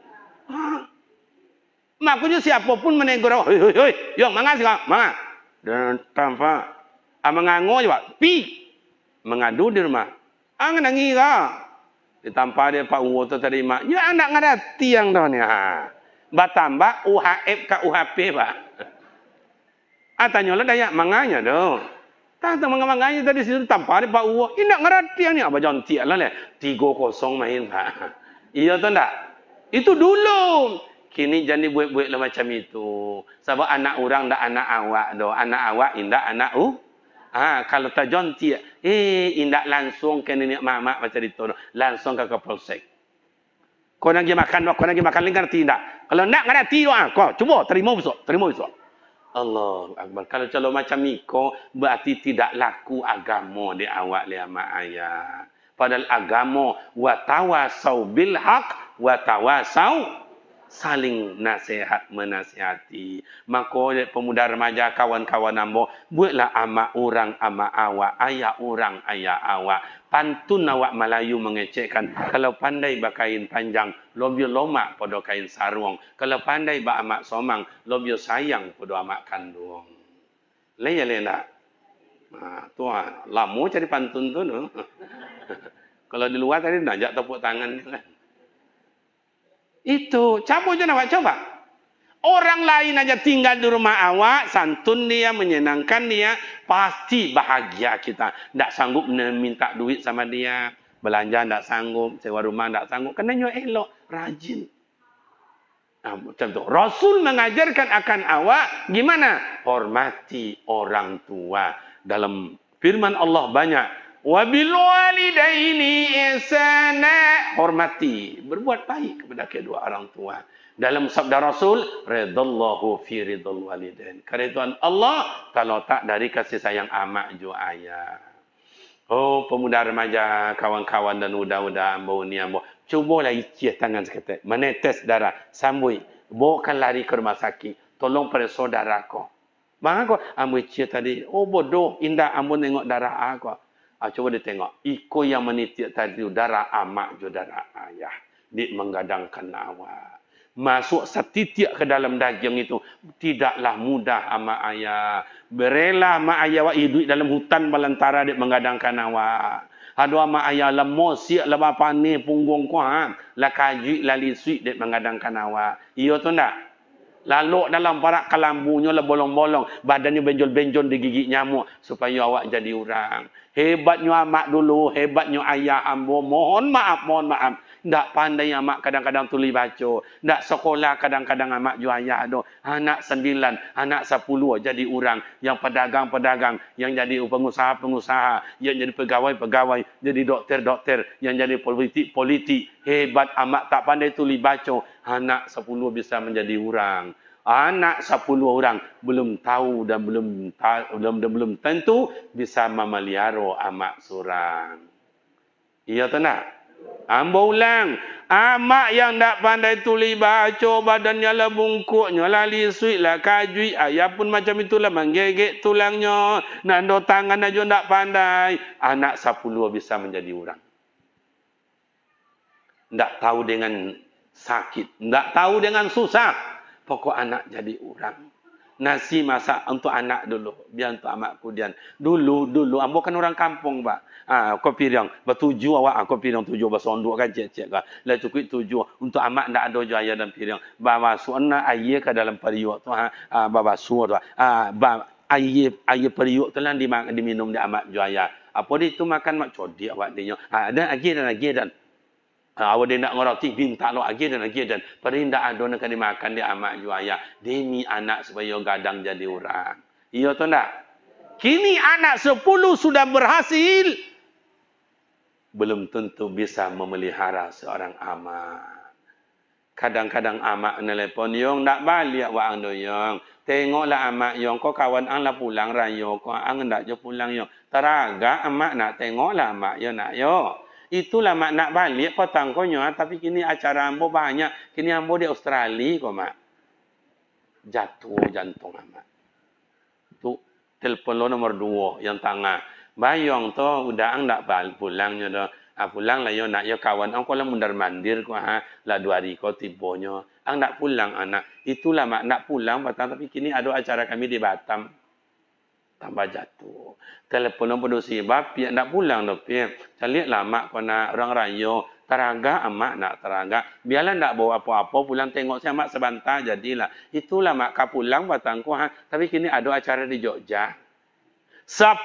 Makanya siapapun menegur awak. Hei, yang mangas kau, mangas. Dan tanpa mengangur je pak. Pi. Mengadu di rumah. Angin nangi kau. Ditampak dia Pak Uwo tu tadi mak. Ya anak ngerti yang dah ni. Batambah UHF ke UHP pak. Tanya lah daya manganya doh. Tante manganya tadi situ tampak dia Pak Uwo. Ini nak ngerti yang ni. Apa jonti lah le. 3-0 main pak. Iya tu tak? Itu dulu. Kini jadi buat-buat lah macam itu. Sebab anak orang dah anak awak doh. Anak awak indah anak kalau tak jonti, indak langsung ke nenek mamak macam itu, langsung ke polsek. Kau nak pergi makan, kau nak pergi makan, lingkar tidak. Kalau nak ngerti doa, kau cuba terima besok. Allahu Akbar. Kalau calon macam ni, kau berarti tidak laku agama di awak le mak ayah. Padahal agama wa tawasau bil haq wa tawasau saling nasihat menasihati. Maka pemuda remaja kawan-kawan ambo, buatlah amak orang amak awak, ayah orang ayah awak. Pantun awak Melayu mengecekkan. Kalau pandai bakain panjang, lobio lomak pada kain sarung. Kalau pandai ba amak somang, lobio sayang pada amak kandung. Lena. Tuan, lama cari pantun tu no. Kalau di luar tadi najak tepuk tangan kan. Itu, cabut je nak coba. Orang lain aja tinggal di rumah awak, santun dia, menyenangkan dia, pasti bahagia kita. Tak sanggup minta duit sama dia, belanja tak sanggup, sewa rumah tak sanggup. Kena elok, rajin. Macam tu. Rasul mengajarkan akan awak, gimana? Hormati orang tua. Dalam firman Allah banyak. Wabil walidaini ihsana, hormati, berbuat baik kepada kedua orang tua. Dalam sabda Rasul, redallahu fi ridal walidain. Keridhaan Allah kalau tak dari kasih sayang amak ju ayah. Oh, pemuda remaja, kawan-kawan dan uda-uda ambo ni ambo, cubalah icih tangan seketik, menetes darah, sambui, bawakan lari ke rumah sakit, tolong pada saudara kau. Bang aku ambo icih tadi, oh bodoh, indah ambo tengok darah aku. Coba dia tengok. Iko yang menitik tadi darah amak juga darah ayah. Dia menggadangkan awak. Masuk setitik ke dalam daging itu. Tidaklah mudah amak ayah. Berelah amak ayah awak hidup dalam hutan belantara dia menggadangkan awak. Ada amak ayah lemah siap lepas panih punggung kau. Lah kaji lah lisik dia menggadangkan awak. Iya tu tak? Lalu dalam parak kelambunya lah bolong-bolong. Badannya benjol-benjol digigit nyamuk. Supaya awak jadi orang. Hebatnya amak dulu. Hebatnya ayah ambo. Mohon maaf. Tak pandai amak kadang-kadang tulis baca. Tak sekolah kadang-kadang amak ju ayah tu. Anak 9, anak 10 jadi orang. Yang pedagang-pedagang. Yang jadi pengusaha-pengusaha. Yang jadi pegawai-pegawai. Jadi doktor-doktor. Yang jadi politik-politik. Hebat amak tak pandai tulis baca. Anak 10 bisa menjadi orang. Anak 10 orang belum tahu dan belum tentu bisa memelihara amak seorang. Iya tak nak? Ambo ulang. Amak yang tak pandai tulis baca, badannya lah bungkuknya lah lisuit lah kajui. Ayah pun macam itulah menggegek tulangnya. Nando tangan aja tak pandai. Anak 10 bisa menjadi orang. Tak tahu dengan sakit. Tak tahu dengan susah. Pokok anak jadi orang. Nasi masak untuk anak dulu. Biar untuk amak kemudian. Dulu. Ambo kan orang kampung, Pak. Kopi riang. Bertuju awak. Kopi riang 7. Bersonduk kan cek-cek kan. Lah cukup 7. Untuk amak tak ada jaya dan piriang. Bawa suana air ke dalam periuk tu. Bawa suar tu. Air periuk tu lah diminum di amak jaya. Apa dia tu makan mak codik awak dia. Dan lagi. Awak dia nak ngerti minta lo lagi dan. Padahal tak ada nak dimakan dia amak juaya. Demi anak supaya gadang jadi orang. Iya tu tak? Kini anak 10 sudah berhasil. Belum tentu bisa memelihara seorang amak. Kadang-kadang amak nelpon yong tak balik wak ando yong. Tengoklah amak yong kau kawan ang lah pulang rayo kau ang ndak je pulang yong. Teraga amak nak tengoklah amak yo nak yo. Itulah mak nak balik petang konyo, tapi kini acara ambo banyak. Kini ambo di Australia kok mak. Jatuh jantung amak. Tu telefon lo nomor 2 yang tengah. Bayong tu udah ang nak pulangnya dah. Pulang lah yo nak yo kawan ang kolam mundar mandir ko lah 2 hari ko tibonyo. Ang nak pulang anak. Itulah mak nak pulang petang tapi kini ada acara kami di Batam. Tambah jatuh. Telepon nombor dosi bapi nak pulang dah pi. Calik lah mak ko nak orang rayo. Teraga amak nak teraga. Biarlah nak bawa apa-apa pulang tengok saya mak sebentar jadilah. Itulah mak ka pulang batangku Tapi kini ada acara di Jogja. 10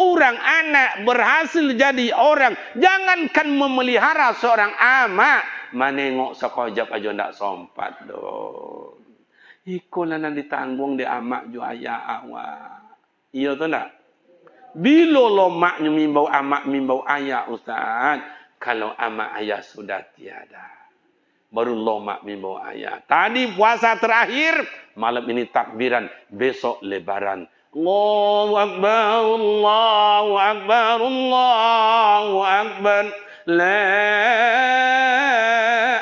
orang anak berhasil jadi orang. Jangankan memelihara seorang amak. Menengok sekojap aja ndak sompat doh. Ikolah nak ditanggung di amak jo ayah awak. Iya tu tak? Bila lo maknya mimbau amak mimbau ayah Ustaz. Kalau amak ayah sudah tiada. Baru lo mak mimbau ayah. Tadi puasa terakhir. Malam ini takbiran. Besok lebaran. Allahu Akbar. Allahu Akbar. Allahu Akbar.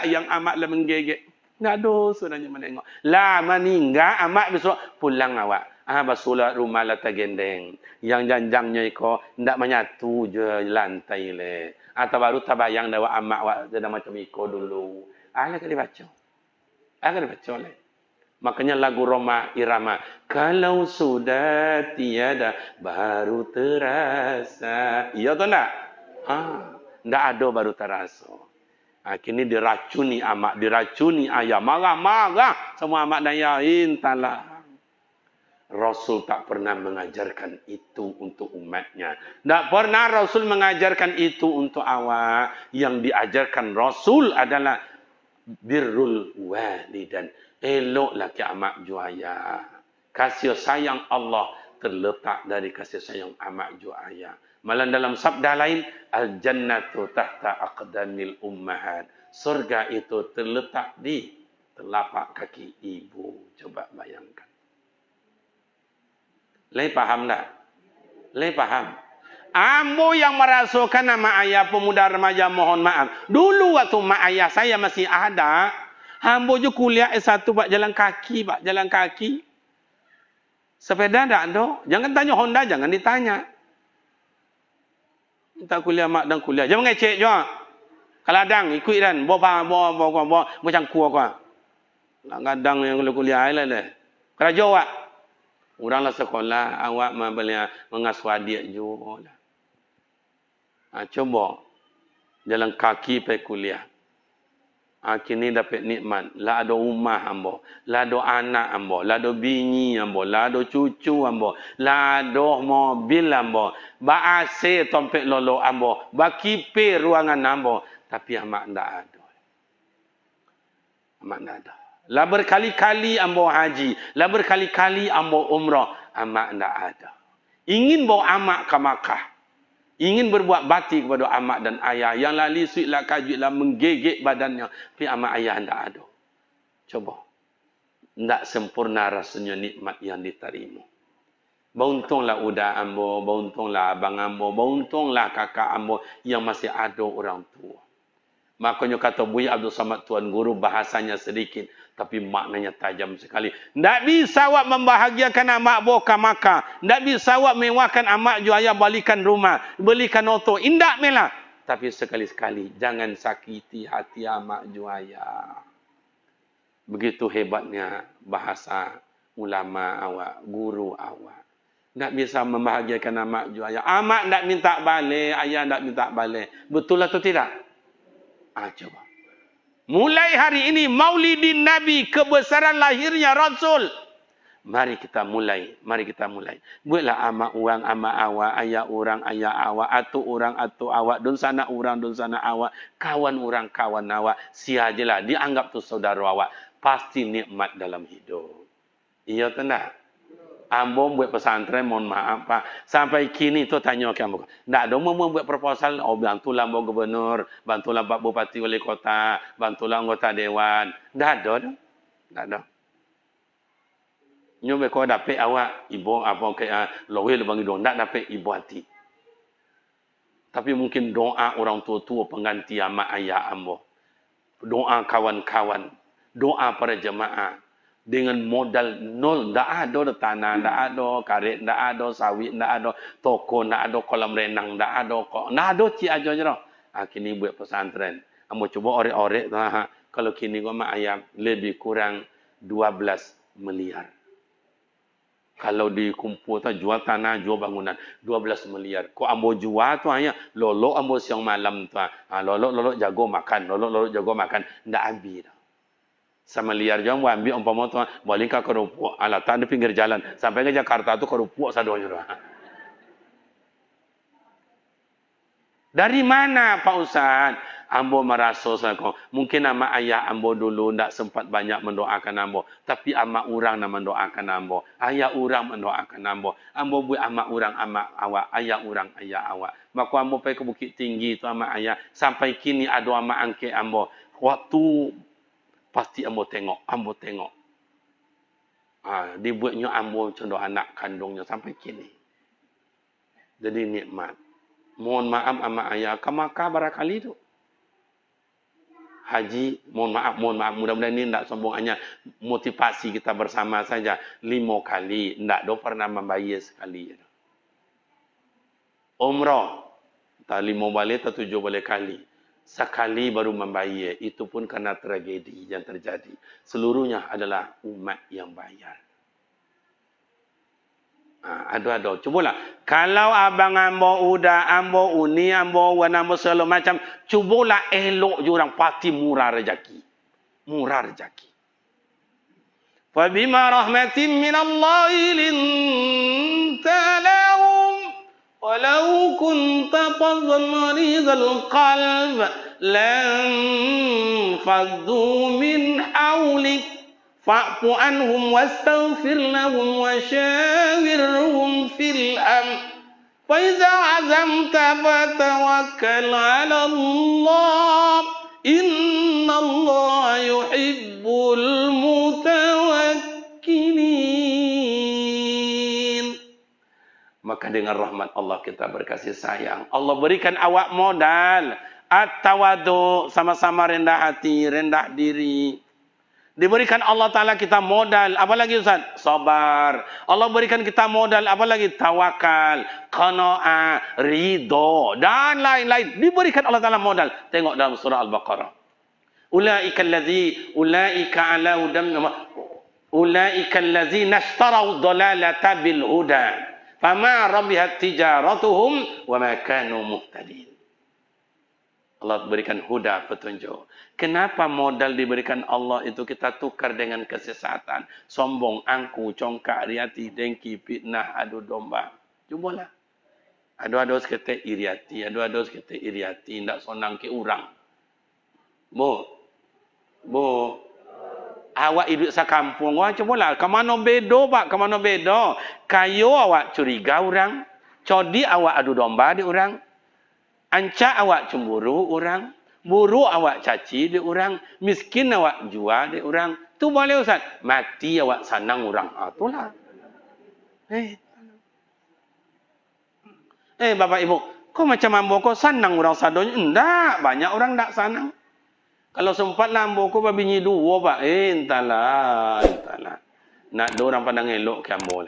Yang amak lah menggegek. Nak dosa nanya menengok. Lah meninggal amak besok pulang awak. Basulah rumah lata gendeng. Yang janjangnya iko ndak menyatu je lantai le. Atau baru tabayang dawa amak wak jadi macam iko dulu. Ala kali baca. Ala baca le. Makanya lagu Roma Irama. Kalau sudah tiada baru terasa. Iya atau ndak? Ndak ada baru terasa. Kini diracuni amak, diracuni ayah. Marah-marah semua amak dan ayah. Intalah. Rasul tak pernah mengajarkan itu untuk umatnya. Tak pernah Rasul mengajarkan itu untuk awak. Yang diajarkan Rasul adalah birrul walidan. Eloklah ke amak juaya. Kasih sayang Allah terletak dari kasih sayang amak juaya. Malah dalam sabda lain, al-jannatu tahta aqdamil ummahat. Surga itu terletak di telapak kaki ibu. Coba bayangkan. Lei paham tak? Lei paham. Ambo yang merasukan nama ayah pemuda remaja mohon maaf. Dulu waktu mak ayah saya masih ada, ambo je kuliah S1 pak jalan kaki, pak jalan kaki. Sepeda tak ada. Jangan tanya Honda, jangan ditanya. Minta kuliah mak dan kuliah. Jangan ngecek juga. Kadang ikut dan bawa macam kuah kuah. Kadang yang kuliah lah deh. Kerja awak. Oranglah sekolah, awak mengasuh adik juga. Coba jalan kaki pergi kuliah. Kini dapat nikmat. Lah ada rumah ambo, lah ada anak ambo, lah ada bini ambo, lah ada cucu ambo, lah ada mobil ambo, ba AC tompek lolo ambo, ba kiper ruangan ambo. Tapi amak ndak ada. Amak ndak ada. Lah berkali-kali ambo haji, lah berkali-kali ambo umrah, amak ndak ada. Ingin bawa amak ke Makkah. Ingin berbuat bakti kepada amak dan ayah yang lali suit lah kajut lah menggegek badannya, tapi amak ayah ndak ada. Coba. Ndak sempurna rasanya nikmat yang diterima. Beruntunglah uda ambo, beruntunglah abang ambo, beruntunglah kakak ambo yang masih ada orang tua. Makanya kata Buya Abdul Samad Tuan Guru, bahasanya sedikit tapi maknanya tajam sekali. Tak bisa awak membahagiakan amak boka maka. Tak bisa awak mewahkan amak juaya balikan rumah, belikan auto. Indak melah. Tapi sekali-sekali jangan sakiti hati amak juaya. Begitu hebatnya bahasa ulama awak, guru awak. Tak bisa membahagiakan amak juaya. Amak tak minta balik, ayah tak minta balik. Betul atau tidak? Coba. Mulai hari ini Maulidin Nabi, kebesaran lahirnya Rasul. Mari kita mulai. Buatlah amak orang, amak awak, ayah orang, ayah awak, atu orang, atu awak, dun sana orang, dun sana awak, kawan orang, kawan awak. Siajalah dianggap tu saudara awak. Pasti nikmat dalam hidup. Iya atau tak? Ambo buat pesantren, mohon maaf Pak. Sampai kini tu tanya ke ambo. Tak ada mau buat proposal, bantulah ambo gubernur, bantulah Pak Bupati Wali Kota, bantulah anggota dewan. Tak ada. Tak ada. Nyoba kau dapat awak, ibu apa ke lowe lebang hidung, tak dapat ibu hati. Tapi mungkin doa orang tua-tua pengganti amak ayah ambo. Doa kawan-kawan, doa para jemaah. Dengan modal nol, tak ada tanah, tak ada karet, tak ada sawit, tak ada toko, tak ada kolam renang, tak ada cik aja je dah. Kini buat pesantren. Ambo cuba orek-orek tu kalau kini gua mak ayam lebih kurang 12 miliar. Kalau dikumpul tu jual tanah, jual bangunan 12 miliar. Kau ambo jual tu hanya lolok ambo siang malam tu. Lolok jago makan, lolok jago makan, ndak habis dah. Sama liar jom ambil umpama tu balik ke kerupuk ala tak di pinggir jalan sampai ke Jakarta tu kerupuk sadonya dah. Dari mana Pak Ustaz? Ambo merasa sako mungkin nama ayah ambo dulu ndak sempat banyak mendoakan ambo, tapi amak orang nak mendoakan ambo, ayah orang mendoakan ambo. Ambo buat amak orang amak awak, ayah orang ayah awak. Maka ambo pergi ke Bukit Tinggi tu amak ayah sampai kini ada amak angke ambo. Waktu pasti ambo tengok. Dibuatnya ambo contoh anak kandungnya sampai kini. Jadi nikmat. Mohon maaf amak ayah, kamaka barakali tu. Haji, mohon maaf. Mudah-mudahan ini tidak sombong, hanya motivasi kita bersama saja. 5 kali, tidak do pernah membayar sekali. Umrah, tak 5 balik, tak 7 balik kali. Sekali baru membayar, itu pun karena tragedi yang terjadi. Seluruhnya adalah umat yang bayar. Ada. Cubalah. Kalau abang ambo udah, ambo uni, ambo wan, ambo segala macam, cubalah elok jurang pasti murah rezeki. Murah rezeki. Fa bima rahmatin min Allah linta lahum walau kunta fadhlan ghalidhal qalb lam faddu min hawlik fa'fu anhum wastaghfir lahum wa syawirhum fil amr fa idza azamta fatawakkal 'ala Allah innallaha yuhibbul mutawakkilin. Maka dengan rahmat Allah kita berkasih sayang. Allah berikan awak modal at-tawadhu, sama-sama rendah hati, rendah diri. Diberikan Allah Ta'ala kita modal, apa lagi Ustaz? Sabar. Allah berikan kita modal, apa lagi? Tawakal, qanaah, ridho, dan lain-lain. Diberikan Allah Ta'ala modal. Tengok dalam surah Al-Baqarah. Ulaika allazi nashtarau dhalalata bil huda. Fama rabihat tijaratuhum wa ma kanu muhtadin. Allah berikan huda, petunjuk. Kenapa modal diberikan Allah itu kita tukar dengan kesesatan, sombong, angku, congkak, riati, dengki, fitnah, adu domba. Cubalah. Adu-adu sekete iriati, ndak sonang ke orang. Bu, awak hidup sekampung, wah cubalah. Kemana bedo pak, kemana bedo? Kayo awak curiga orang, codi awak adu domba di orang. Ancak awak cemburu orang, buruk awak caci di orang, miskin awak jual di orang. Tu boleh Ustaz. Mati awak sanang orang. Itulah. Bapak Ibu, kok macam ambo kok sanang orang sadonya? Enggak, banyak orang enggak sanang. Kalau sempat lah ambo kok babinyi dua, Pak. Entahlah. Nak ada orang pandang elok ke ambo.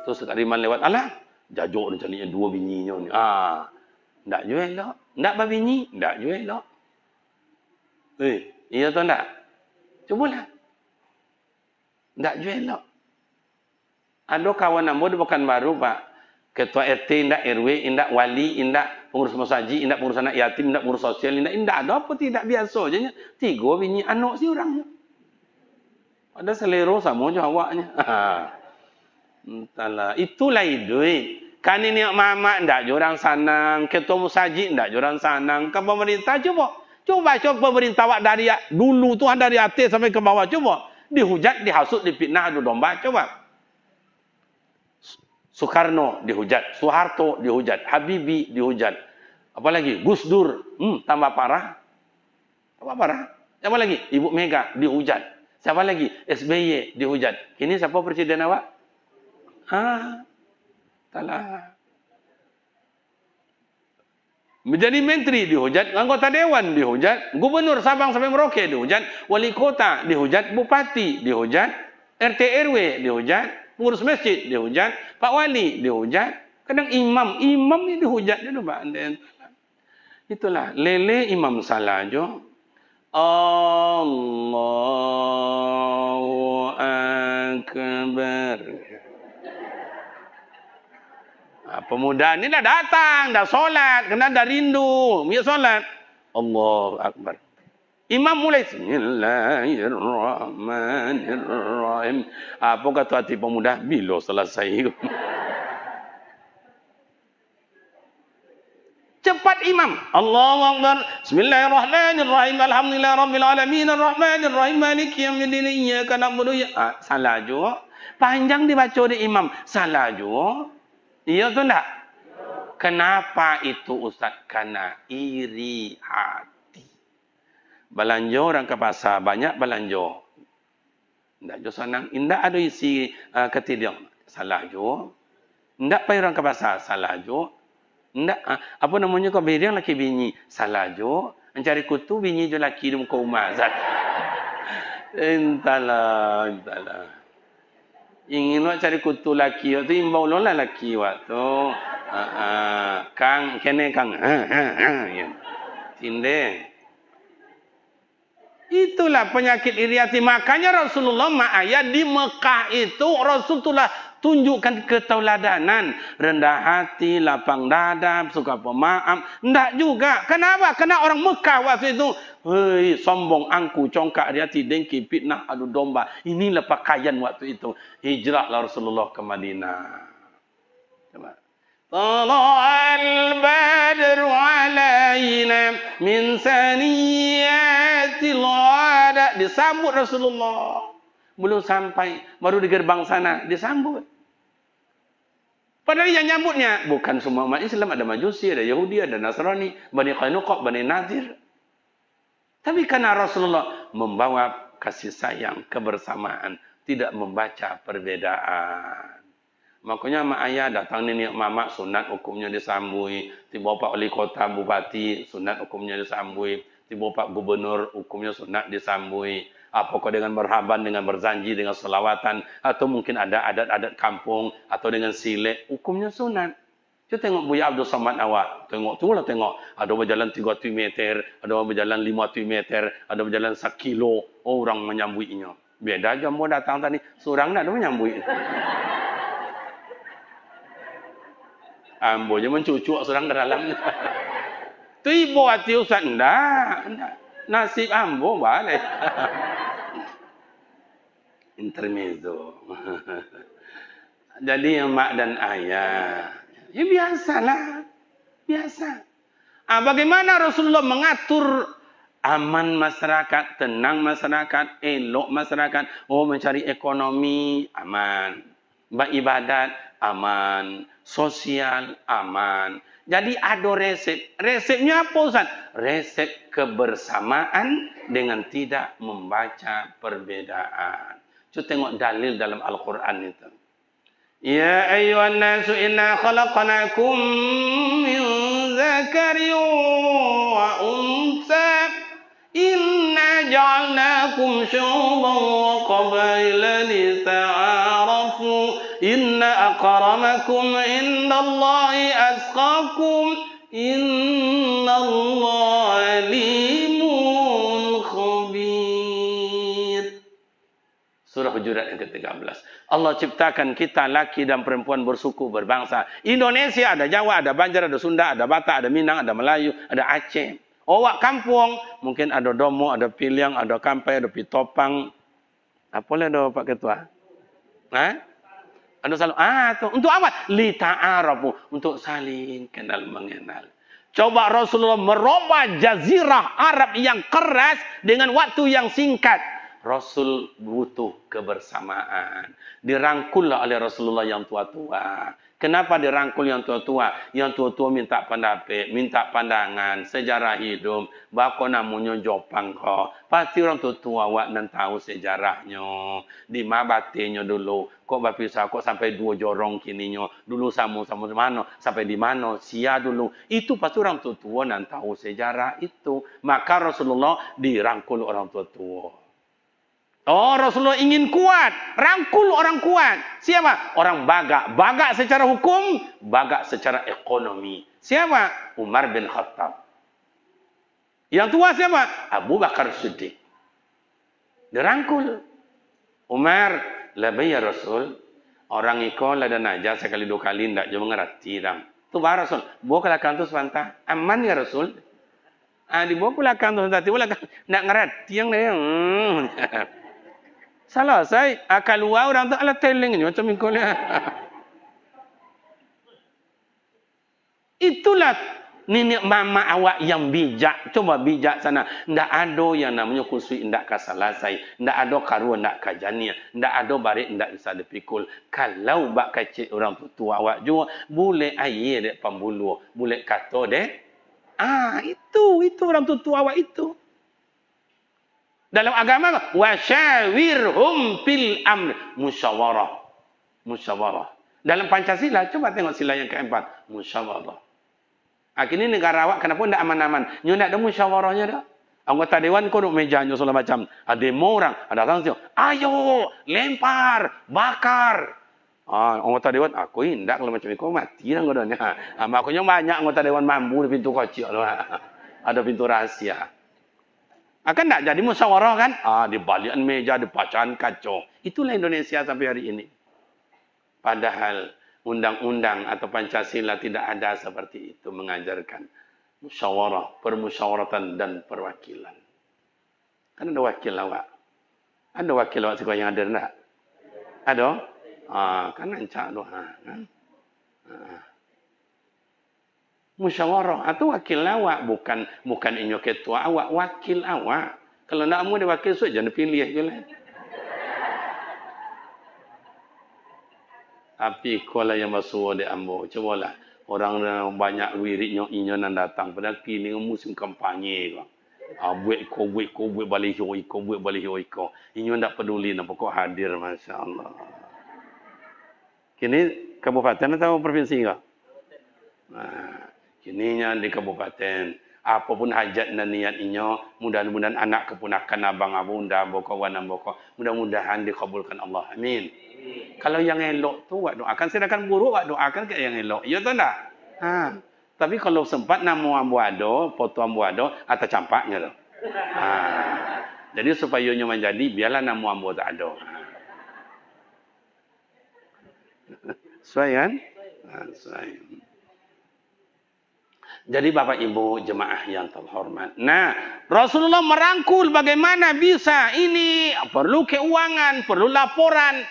Tu sekali man lewat. Alah, jajok ni carinya dua binyinya ni. Enggak juga elok. Enggak babinyi, enggak juga elok. Iya atau enggak? Cubalah. Enggak juga elok. Ada kawan ambo di Pekanbaru, Pak. Ketua RT, indak RW, indak wali, indak pengurus masaji, indak pengurus anak yatim, indak pengurus sosial, indak ada apa tidak biasa aja. 3 bini anak si orangnya. Ada selero sama je awaknya. Entahlah, itulah duit. Kan ini mama ndak jorang sanang, ketua masaji ndak jorang sanang, ke pemerintah coba pemerintah wak dari dulu tuh dari atas sampai ke bawah coba. Dihujat, dihasut, dipitnah, adu domba coba. Soekarno dihujat, Soeharto dihujat, Habibie dihujat. Apalagi Gus Dur, tambah parah. Siapa lagi? Ibu Mega dihujat. Siapa lagi? SBY dihujat. Ini siapa presiden awak? Talah. Menjadi menteri dihujat, anggota dewan dihujat, gubernur Sabang sampai Merauke dihujat, wali kota dihujat, bupati dihujat, RT RW dihujat, pengurus masjid dihujat, Pak Wali dihujat, kadang imam ni dihujat dia Pak. Itulah lele imam salah jo. Allahu akbar. Pemuda ni dah datang, dah solat, kena dah rindu, dia solat. Allahu akbar. Imam mulai Bismillahirrahmanirrahim. Apa kata hati pemuda? Bila selesai. Cepat imam. Allahu akbar. Bismillahirrahmanirrahim. Alhamdulillahirabbil alamin arrahmanirrahim maliki yaumiddin iyyaka na'budu wa iyyaka nasta'in. Salah juga. Panjang dibaca di imam. Salah juga. Iya tu enggak? Kenapa itu Ustaz? Karena iri hati. Belanja orang ke pasar, banyak belanja. Tidak jo senang. Tidak ada isi ketidiak. Salah jo. Tidak payah orang ke pasar. Salah jo. Tidak. Apa namanya kau beriang laki bini. Salah jo. Mencari kutu bini jo laki di muka rumah. Entahlah. Ingin nak cari kutu laki. Waktu imbau lah laki waktu. Kang. Kene kang. Tindeng. Itulah penyakit iri hati. Makanya Rasulullah ayat di Mekah itu Rasulullah tunjukkan ketauladanan. Rendah hati, lapang dada, suka pemaaf. Tidak juga. Kenapa? Karena orang Mekah waktu itu. Hei, sombong, angku, congkak, iri hati, dengki, fitnah, adu domba. Inilah pakaian waktu itu. Hijrahlah Rasulullah ke Madinah. Coba. Tala'al badru alaina min saniyatil wada. Disambut Rasulullah. Belum sampai, baru di gerbang sana disambut. Padahal yang nyambutnya bukan semua umat Islam, ada Majusi, ada Yahudi, ada Nasrani, Bani Qainuqa, Bani Nadir. Tapi karena Rasulullah membawa kasih sayang, kebersamaan, tidak membaca perbedaan. Makanya mak ayah datang ni mamak sunat hukumnya disambui, tiba pak wali kota bupati sunat hukumnya disambui, tiba pak gubernur hukumnya sunat disambui. Apakah dengan berhaban, dengan berjanji, dengan selawatan, atau mungkin ada adat-adat kampung, atau dengan silek, hukumnya sunat. Kita tengok Buya Abdul Samad awak, tengok tu lah tengok, ada berjalan 3 meter, ada berjalan 5 meter, ada berjalan 1 kilo, orang menyambuinya. Beda jam mau datang tadi, seorang nak ada menyambui. Ambo je mencucuk serang ke dalam. Tu ibu hati Ustaz. Enggak. Nasib ambo balik. Intermezzo. Jadi mak dan ayah. Ya biasalah. Biasa. Bagaimana Rasulullah mengatur aman masyarakat, tenang masyarakat, elok masyarakat. Mencari ekonomi, aman. Beribadat, aman. Sosial, aman. Jadi ada resep. Resepnya apa Ustaz? Resep kebersamaan dengan tidak membaca perbedaan. Cuba tengok dalil dalam Al-Quran itu. Ya ayyuhan nasu inna khalaqnakum min dzakarin wa untha inna ja'alnakum syu'uban wa qabaila lita'arafu inna akramakum indallahi atqakum innallaha alimun khabir. Surah Hujurat yang ke-13. Allah ciptakan kita laki dan perempuan bersuku, berbangsa. Indonesia ada Jawa, ada Banjar, ada Sunda, ada Batak, ada Minang, ada Melayu, ada Aceh. Owak kampung, mungkin ada Domo, ada Piliang, ada Kampai, ada Pitopang. Apa lagi ada Pak Ketua? Ada selalu. Tuh. Untuk apa? Lita'arafu. Untuk saling kenal mengenal. Coba Rasulullah merubah jazirah Arab yang keras dengan waktu yang singkat. Rasul butuh kebersamaan. Dirangkullah oleh Rasulullah yang tua-tua. Kenapa dirangkul yang tua-tua? Yang tua-tua minta pendapat, minta pandangan, sejarah hidup. Bako namanya Jopang kok. Pasti orang tua-tua awak nan tahu sejarahnya. Di mana batinnya dulu. Kok bapisa kok sampai 2 jorong kininya. Dulu sama-sama mana. Sampai di mana. Sia dulu. Itu pasti orang tua-tua nan tahu sejarah itu. Maka Rasulullah dirangkul orang tua-tua. Oh, Rasulullah ingin kuat. Rangkul orang kuat. Siapa? Orang bagak. Bagak secara hukum, bagak secara ekonomi. Siapa? Umar bin Khattab. Yang tua siapa? Abu Bakar Siddiq. Dirangkul. Umar, labai ya Rasul. Orang iko lada najah sekali 2 kali ndak jauh mengerti dang. Tu bah Rasul. Bawa kelakan tu sebantah. Aman ya Rasul. Dibawa kelakan tu sebantah. Tiba kelakan. Ndak ngerti yang dia. Salah saya akal luar orang tu ala teleng ni macam ikut dia. Itulah nenek mama awak yang bijak. Coba bijak sana. Ndak ada yang namanya kusui ndak kasalasai. Ndak ada karu ndak kajania. Ndak ada barik ndak bisa dipikul. Kalau bak kecil orang tua awak juga boleh air dek pambulu, boleh kata dek. Itu orang tua awak itu. Dalam agama, wasyawirhum fil amr, musyawarah. Musyawarah. Dalam Pancasila, coba tengok sila yang keempat, musyawarah. Akhirnya negara awak kenapa tidak aman-aman? Nyo nak ada musyawarahnya dah. Anggota dewan kau duduk meja nyo segala macam. Ada demo orang, ada datang ayo lempar, bakar. Anggota dewan, aku indak kalau macam itu mati dah godanya. Makanya banyak anggota dewan mampu di pintu kocik. Ada pintu rahasia. Akan tak jadi musyawarah kan? Di balikan meja, di bacaan kacau. Itulah Indonesia sampai hari ini. Padahal undang-undang atau Pancasila tidak ada seperti itu mengajarkan musyawarah, permusyawaratan dan perwakilan. Kan ada wakil awak. Ada wakil awak sekolah yang ada tak? Ada? Kan ancak doa. Kan? Musyawarah atau wakil awak bukan inyo ketua awak, wakil awak. Kalau nak mau dia wakil so jangan pilih je lah. Tapi kalau yang masuk dia ambo, cobalah orang banyak wiridnya inyo nan datang padahal kini musim kampanye kau. Buat balik iko, buat balik iko. Inyo ndak peduli nak pokok hadir, masya-Allah. Kini kabupaten atau provinsi kau? Kininya di kabupaten, apapun hajat dan niat inyo, mudah-mudahan anak keponakan abang abunda, boko wan boko, mudah-mudahan dikabulkan Allah. Amin. Kalau yang elok tu wak doakan, sedangkan buruk wak doakan ke yang elok. Ya tu tak? Tapi kalau sempat namu ambu ado, foto ambu ado atau campaknya tu. Jadi supaya nyo menjadi biarlah namu ambu tak ada. Sesuai kan? Sesuai. Jadi Bapak Ibu jemaah yang terhormat. Nah, Rasulullah merangkul bagaimana bisa ini perlu keuangan, perlu laporan.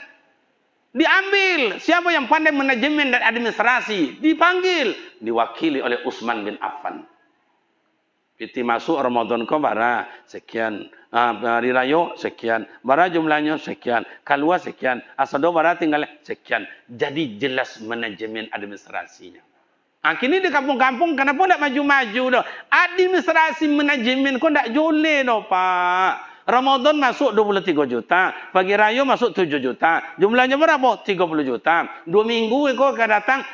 Diambil siapa yang pandai manajemen dan administrasi, dipanggil, diwakili oleh Utsman bin Affan. Piti masuk Ramadan ko bara sekian, hari raya sekian, bara jumlahnya sekian, keluar sekian, asado bara tinggal sekian. Jadi jelas manajemen administrasinya. Kini di kampung-kampung kenapa tak maju-maju dah? Administrasi manajemen kau tak joleh dah Pak. Ramadan masuk 23 juta. Pagi raya masuk 7 juta. Jumlahnya berapa? 30 juta. 2 minggu kau akan datang.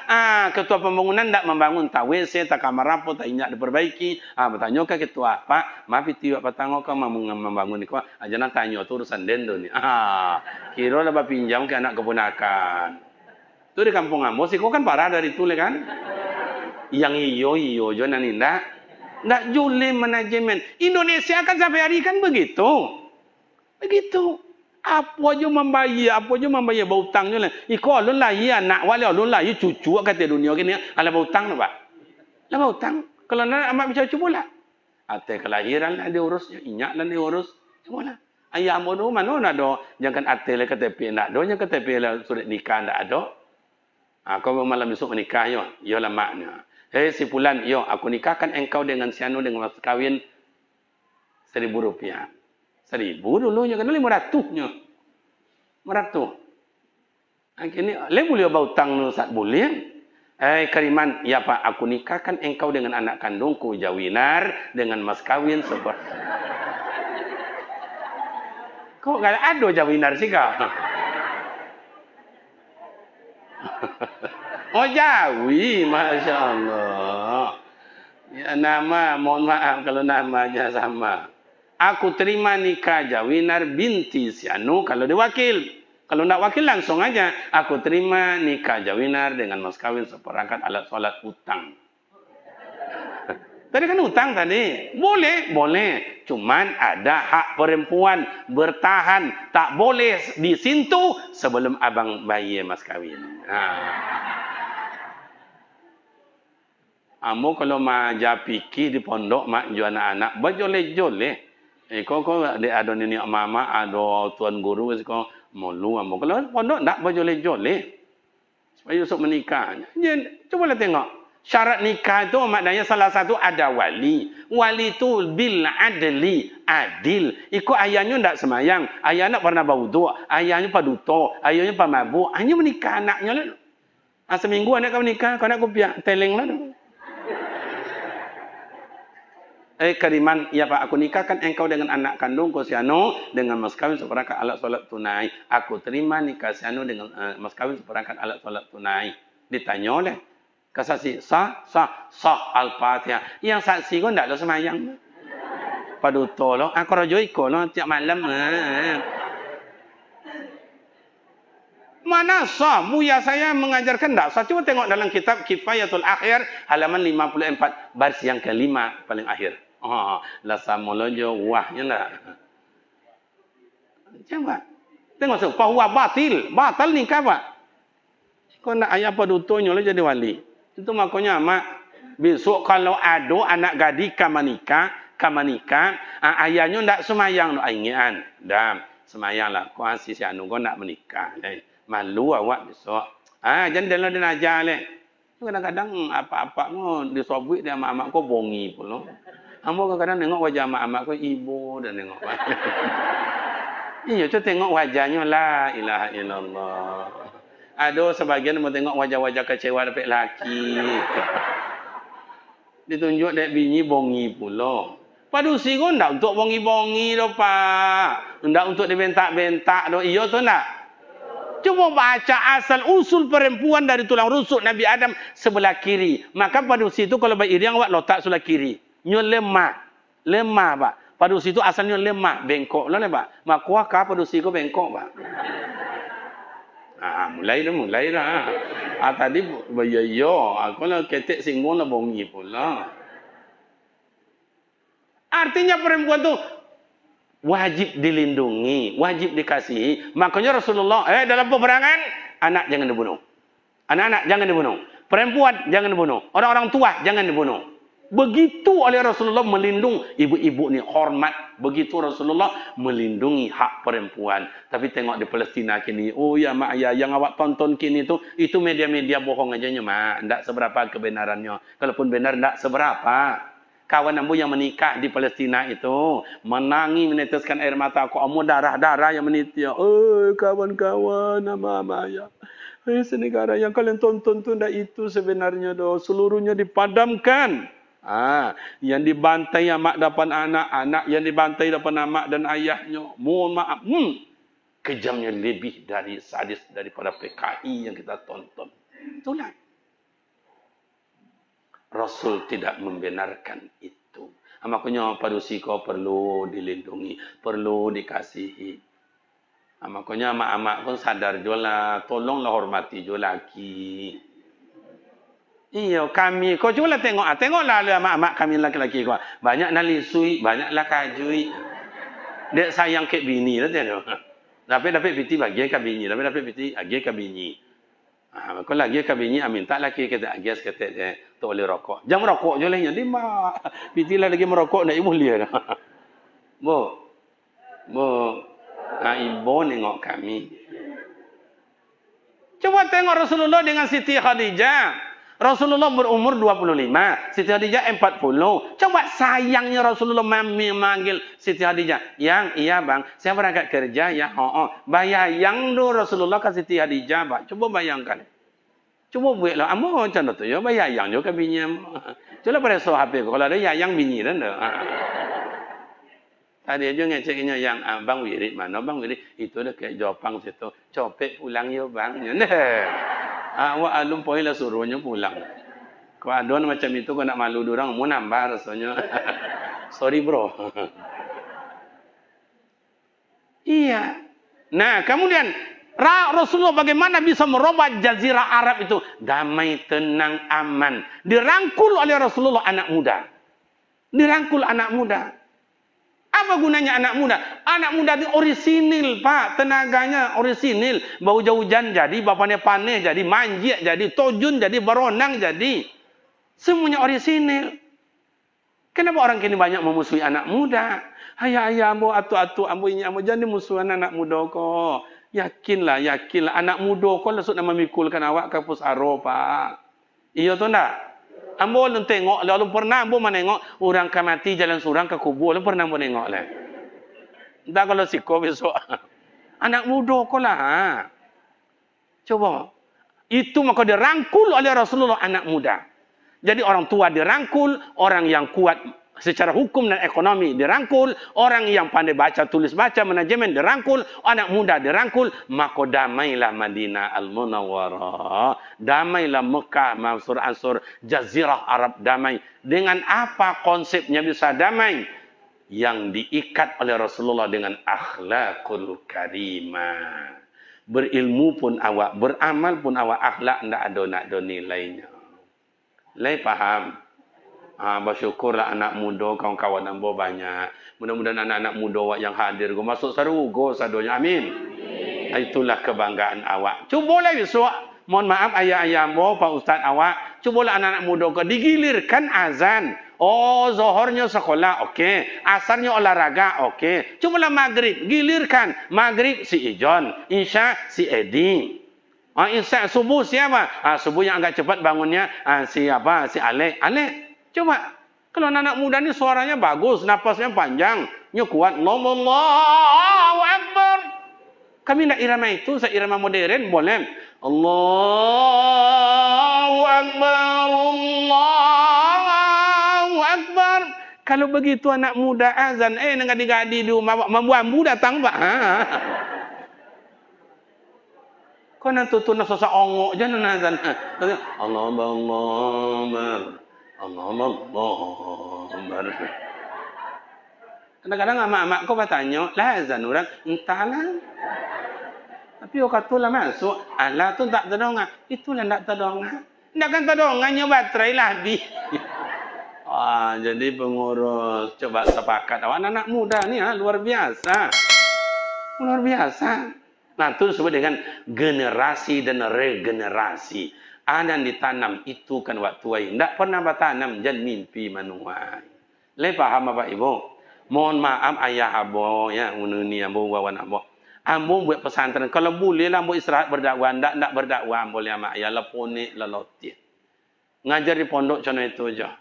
Ketua pembangunan tak membangun. Tak WC, tak kamar apa, tak inyak diperbaiki. Bertanya ke ketua. Pak, maaf itu apa tanggung kau mau membangun ni kau. Jangan tanya tu urusan dendo ni. Kira lah pinjam ke anak keponakan. Tu di kampung Ambo sih kau kan parah dari tu kan. Yang iyo jangan nindak. Nggak juli manajemen. Indonesia kan sampai hari kan begitu. Begitu. Apa aja membayar berhutangnya lah. Iko alun lah ya anak wali alun lah ya cucu kata dunia gini ala berhutang lah Pak. Lah berhutang. Kalau nak amat bicara cuba lah. Ate kelahiran lah diurusnya, inyak lah diurus. Semua lah. Ayah mono mana nak do? Jangan ate lah KTP nak do, jangan KTP lah surat nikah nak ada. Kau malam besok menikah yo, yo lah maknya. Si Fulan, yo aku nikahkan engkau dengan si Anu dengan mas kawin Rp1.000. 1.000 dulunya, kan 500-nya. 500. Akhirnya, boleh berhutang nu saat boleh. Kariman, ya Pak, aku nikahkan engkau dengan anak kandungku Jawinar dengan mas kawin seperti. Kok gak ada Jawinar sih kau? Oh Jawi, Masya Allah. Ya, nama, mohon maaf kalau namanya sama. Aku terima nikah Jawinar binti si Anu kalau diwakil. Kalau tidak wakil langsung aja. Aku terima nikah Jawinar dengan mas kawin seperangkat alat sholat utang. Tadi kan utang tadi. Boleh, boleh. Cuman ada hak perempuan bertahan. Tak boleh disentuh sebelum abang bayi mas kawin. Amo kalau maja pikir di pondok mak jual anak bajole-jole. Kau ada nenek mama, ada tuan guru kau malu amo. Kalau pondok tak bajole-jole. Supaya usuk menikah. Cubalah tengok. Syarat nikah itu maknanya salah satu ada wali. Wali itu bil adli, adil. Ikut ayahnya tak semayang, ayahnya pernah berwuduk, ayahnya paduto, ayahnya pemabuk. Hanya menikah anaknya lah. Seminggu anak kau menikah, kau nak kopiak teleng lah. Kariman, ya Pak, aku nikahkan engkau dengan anak kandungku si Anu dengan mas kawin seperangkat alat solat tunai. Aku terima nikah si Anu dengan mas kawin seperangkat alat solat tunai. Ditanya oleh kesaksi, sah Al-Fatihah. Yang saksi kau tidak ada semayang. Paduto lo, aku rojo iko lo tiap malam. Mana sah? Buya saya mengajarkan tak sah. Coba tengok dalam kitab Kifayatul Akhir halaman 54 baris yang kelima paling akhir. Lah sama lo jo wahnya lah. Coba tengok tu, bahwa batal nikah Pak. Kau nak ayah padutonya lo jadi wali. Itu makanya mak besok kalau ada anak gadis kamanika, ayahnya ndak semayang no aingian. Dah semayang lah. Kau asih si Anu kau nak menikah. Malu awak besok. Jangan dalam dia ajar leh. Kadang-kadang apa-apa mu disobik dia mak-mak kau bongi pula. Ambo kadang-kadang tengok wajah mak-mak kau ibu dan tengok. Iya, tu tengok wajahnya la ilaha illallah. Ada sebagian mau tengok wajah-wajah kecewa dapat laki. Ditunjuk dek bini bongi pula. Padusi kau ndak untuk bongi-bongi doh Pak. Ndak untuk dibentak-bentak doh. Iya tu nak. Cuma baca asal usul perempuan dari tulang rusuk Nabi Adam sebelah kiri. Maka padusi itu kalau bayi iriang awak letak sebelah kiri. Nyo lemah. Lemah Pak. Padusi itu asalnya lemah, bengkok lah Pak. Maka kah padusi ko bengkok Pak. Mulai dah. Tadi bayo. Aku lah ketek singgung lah bongi pula. Artinya perempuan tu wajib dilindungi, wajib dikasihi. Makanya Rasulullah dalam peperangan anak jangan dibunuh. Anak-anak jangan dibunuh. Perempuan jangan dibunuh. Orang-orang tua jangan dibunuh. Begitu oleh Rasulullah melindungi ibu-ibu ni hormat. Begitu Rasulullah melindungi hak perempuan. Tapi tengok di Palestina kini, oh ya mak ayah yang awak tonton kini tu, itu media-media bohong aja mak, ndak seberapa kebenarannya. Kalaupun benar ndak seberapa. Kawan ambo yang menikah di Palestina itu menangis meneteskan air mata. Kok ambo darah-darah yang menitia. Kawan-kawan nama ayah. Senegara yang kalian tonton tu ndak itu sebenarnya doh. Seluruhnya dipadamkan. Yang dibantai amak depan anak, anak yang dibantai depan amak dan ayahnya. Mohon maaf. Kejamnya lebih dari sadis daripada PKI yang kita tonton. Itulah. Rasul tidak membenarkan itu. Makanya padusi kau perlu dilindungi, perlu dikasihi. Makanya amak-amak pun sadar juga, tolonglah hormati juga laki. Iya, kami, kau cuba tengoklah amak-amak kami laki-laki kau. Banyak nalisui, banyaklah kajui. Dia sayang ke bini lah tu. Dapat piti bagi ke bini, dapat piti bagi ke bini. Kalau lagi ke bini, minta laki kita agias kata dia tu boleh rokok. Jangan merokok je lah nya. Dia mak piti lah lagi merokok nak ibu dia. Bo. Ibu nengok kami. Coba tengok Rasulullah dengan Siti Khadijah. Rasulullah berumur 25, Siti Khadijah 40. Coba sayangnya Rasulullah memanggil Siti Khadijah. Yang, iya bang, saya berangkat kerja ya. Bayang tu Rasulullah ke Siti Khadijah, bang. Coba bayangkan. Coba buatlah. Ambo macam tu ya, bayang juga bini. Coba pada so HP kalau ada yang bini dan dah. Tadi aja ngeceknya yang bang Wirid mana bang Wirid itu dah ke Jepang situ. Copet pulang ya bang. Awak alum poin lah suruhnya pulang. Kalau ada macam itu kau nak malu dorang, mau nambah rasanya. Sorry bro. Iya. Nah kemudian Rasulullah bagaimana bisa merubah jazirah Arab itu damai, tenang, aman. Dirangkul oleh Rasulullah anak muda. Dirangkul anak muda. Apa gunanya anak muda? Anak muda itu orisinil, Pak. Tenaganya orisinil. Bau jauh-hujan jadi, bapaknya paneh jadi, manjik jadi, tojun jadi, beronang jadi. Semuanya orisinil. Kenapa orang kini banyak memusuhi anak muda? Ayah, ambo, atu, ambo ini, ambo jangan musuhan anak muda kok. Yakinlah. Anak muda kok lesuk nama mikulkan awak ke pusaro, Pak. Iya tu tak? Ambo lu tengok, lalu pernah ambo menengok orang ke mati jalan surang ke kubur, lu pernah ambo tengok lah. Entah kalau siko besok. Anak muda kok lah. Coba. Itu maka dirangkul oleh Rasulullah anak muda. Jadi orang tua dirangkul, orang yang kuat secara hukum dan ekonomi dirangkul, orang yang pandai baca tulis baca manajemen dirangkul, anak muda dirangkul, maka damailah Madinah Al-Munawwarah, damailah Mekah, Mansur Jazirah Arab damai. Dengan apa konsepnya bisa damai? Yang diikat oleh Rasulullah dengan akhlakul karimah. Berilmu pun awak, beramal pun awak, akhlak ndak ada nilainya. Lai paham? Bersyukurlah anak muda, kawan-kawan ambo banyak. Mudah-mudahan anak-anak muda yang hadir go masuk sarugo sadonya. Amin. Itulah kebanggaan awak. Cubalah besok. Mohon maaf ayah-ayah ambo, Pak Ustaz awak. Cubalah anak-anak muda ke digilirkan azan. Oh, zuhurnya sekolah, okey. Asarnya olahraga, okey. Cubalah maghrib, gilirkan. Maghrib si Ijon, Isya si Edi. Isya subuh siapa? Subuh yang agak cepat bangunnya si Alek. Coba, kalau anak muda ni suaranya bagus, napasnya panjang, kuat. Allahu Akbar. Kami nak irama itu, saya irama modern, boleh. Allahu Akbar, Allahu Akbar. Kalau begitu anak muda azan, ngadi-ngadi di rumah, mambu datang, Pak. Kau nak tutup nak sosak ongok, jangan azan. Allah. Kadang-kadang amak-amak kau bertanya, lah azan orang, entahlah. Tapi orang katalah masuk, Allah tu tak terdongak. Itulah tak terdongak. Tak kan terdongaknya baterai lah habis. Jadi pengurus, coba sepakat. Awak anak muda ni luar biasa. Luar biasa. Nah itu disebut dengan generasi dan regenerasi. Ada yang ditanam itu kan waktu ai. Tak pernah bertanam jangan mimpi manuai. Le paham Bapak Ibu? Mohon maaf ayah abo ya, ini ambo wawan abo. Ambo buat pesantren kalau boleh lah ambo istirahat berdakwah, ndak berdakwah boleh ama ayah lepone leloti. Ngajar di pondok contoh itu aja.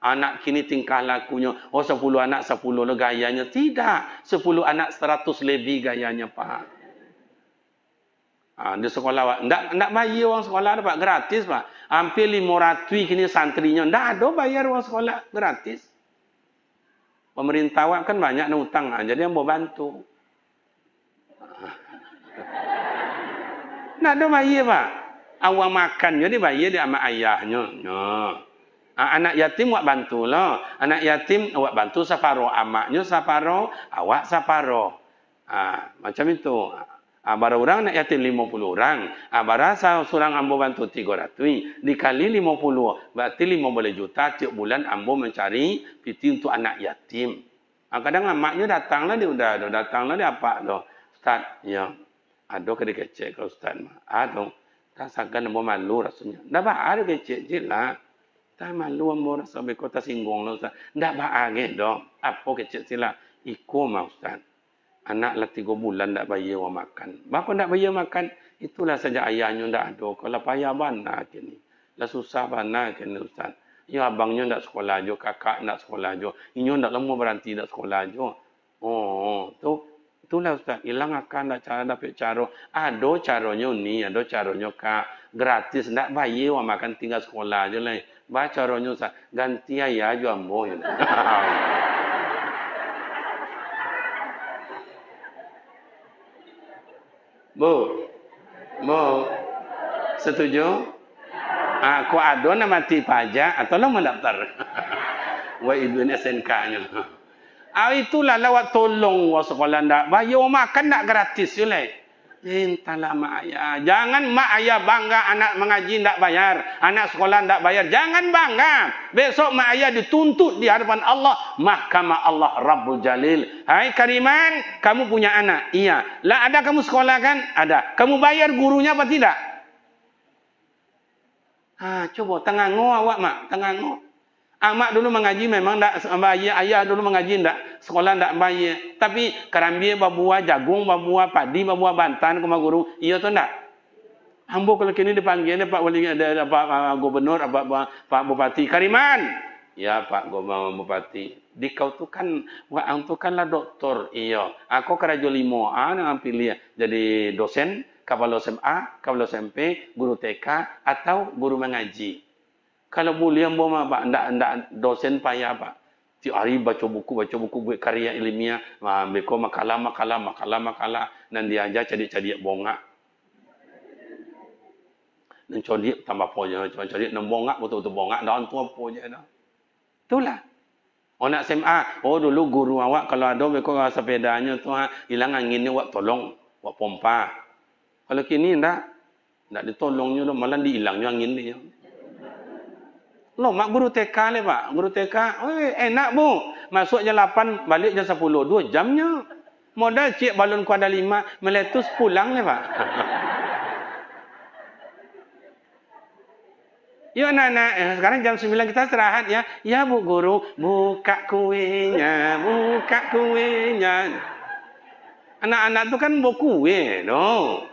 Anak kini tingkah lakunya, 10 anak 10 le gayanya. Tidak, 10 anak 100 lebih gayanya, Pak. Di sekolah ndak bayar orang sekolah dapat gratis Pak. Hampir 500 kini santrinya ndak ada bayar orang sekolah gratis. Pemerintah kan banyak nak hutang, jadi yang mau bantu. Ndak ada bayar Pak. Awak makan jadi bayar dia sama ayahnya. Anak yatim awak bantu lah. Anak yatim awak bantu saparo, amaknya saparo, awak saparo. Macam itu. Bara orang anak yatim 50 orang. Bara seorang ambo bantu 300. Dikali 50. Berarti 15 juta tiap bulan ambo mencari piti untuk anak yatim. Kadang amaknya datanglah dia udah datanglah dia apa doh. Ustaz, ya. Ada ke kecek kalau Ustaz mah. Ada. Rasakan ambo malu rasanya. Dah ada kecek je lah. Tak malu ambo rasa be kota singgung lah Ustaz. Ndak baage dong. Apa kecek sila? Iko mah Ustaz. Anak lah 3 bulan ndak bayar orang makan. Bapa ndak bayar makan, itulah saja ayahnya ndak ada. Kalau payah bana kini. Lah susah bana kini Ustaz. Ya abangnya ndak sekolah jo, kakak ndak sekolah jo. Inyo ndak lama berhenti ndak sekolah jo. Itulah Ustaz. Hilang akan ndak cara dapat cara. Ada caranya ni, ada caranya kak. Gratis ndak bayar orang makan tinggal sekolah je lah. Ba caranya Ustaz. Ganti ayah jo ambo. Bu, setuju? Aku ada nak mati pajak atau lo mendaftar? Wah ibu SNK-nya. Itulah lawat tolong wa sekolah ndak bayar makan nak gratis je lah. Entahlah mak ayah. Jangan mak ayah bangga anak mengaji ndak bayar, anak sekolah ndak bayar. Jangan bangga. Besok mak ayah dituntut di hadapan Allah, mahkamah Allah Rabbul Jalil. Hai Kariman, kamu punya anak? Iya. Lah ada kamu sekolah kan? Ada. Kamu bayar gurunya apa tidak? Coba tengango awak mak, tengango. Mak dulu mengaji memang tak bayar, ayah dulu mengaji tak, sekolah tak bayar. Tapi kerambi babua jagung, babua padi, babua bantan ke guru, iya tu tak? Ambo kalau kini dipanggil Pak Wali, ada Pak Gubernur, Pak Bupati, Kariman. Ya Pak Bupati. Di kau tu kan, tu kanlah doktor, iya. Aku kerajo 5A dengan pilih jadi dosen, kepala SMA, kepala SMP, guru TK atau guru mengaji. Kalau boleh ambo mah Pak, ndak dosen payah Pak. Tiap hari baca buku buat karya ilmiah, beko makalah dan diajar cari bongak. Dan cari tambah poja, cari bongak betul-betul bongak daun tu apa je dah. Itulah. Nak SMA, dulu guru awak kalau ada beko sepedanya tu hilang anginnya awak tolong, awak pompa. Kalau kini ndak ditolongnya malah dihilangnya angin dia. Loh, mak guru TK le Pak. Guru TK, enak Bu. Masuk jam 8, balik jam 10. 2 jamnya. Modal cik balon kuadra 5, meletus pulang le Pak. Yuk anak-anak, sekarang jam 9 kita istirahat ya. Ya Bu Guru, buka kuenya, buka kuenya. Anak-anak tu kan bawa kue, no.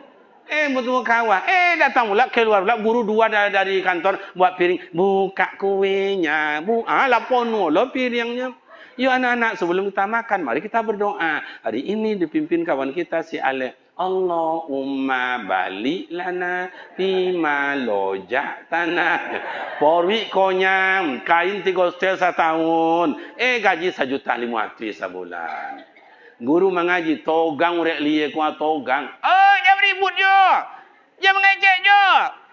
Betul kawan. Datang pula keluar pula guru 2 dari kantor buat piring. Buka kuenya. Lapono lo piringnya. Yuk anak-anak sebelum kita makan, mari kita berdoa. Hari ini dipimpin kawan kita si Ale. Allahumma balik lana bima loja'tana. Porwi konyam. Kain 3 setel setahun. Gaji 1.500.000 sebulan. Guru mengaji togang rek liye kuat togang. Jangan ribut jo. Jangan mengejek jo.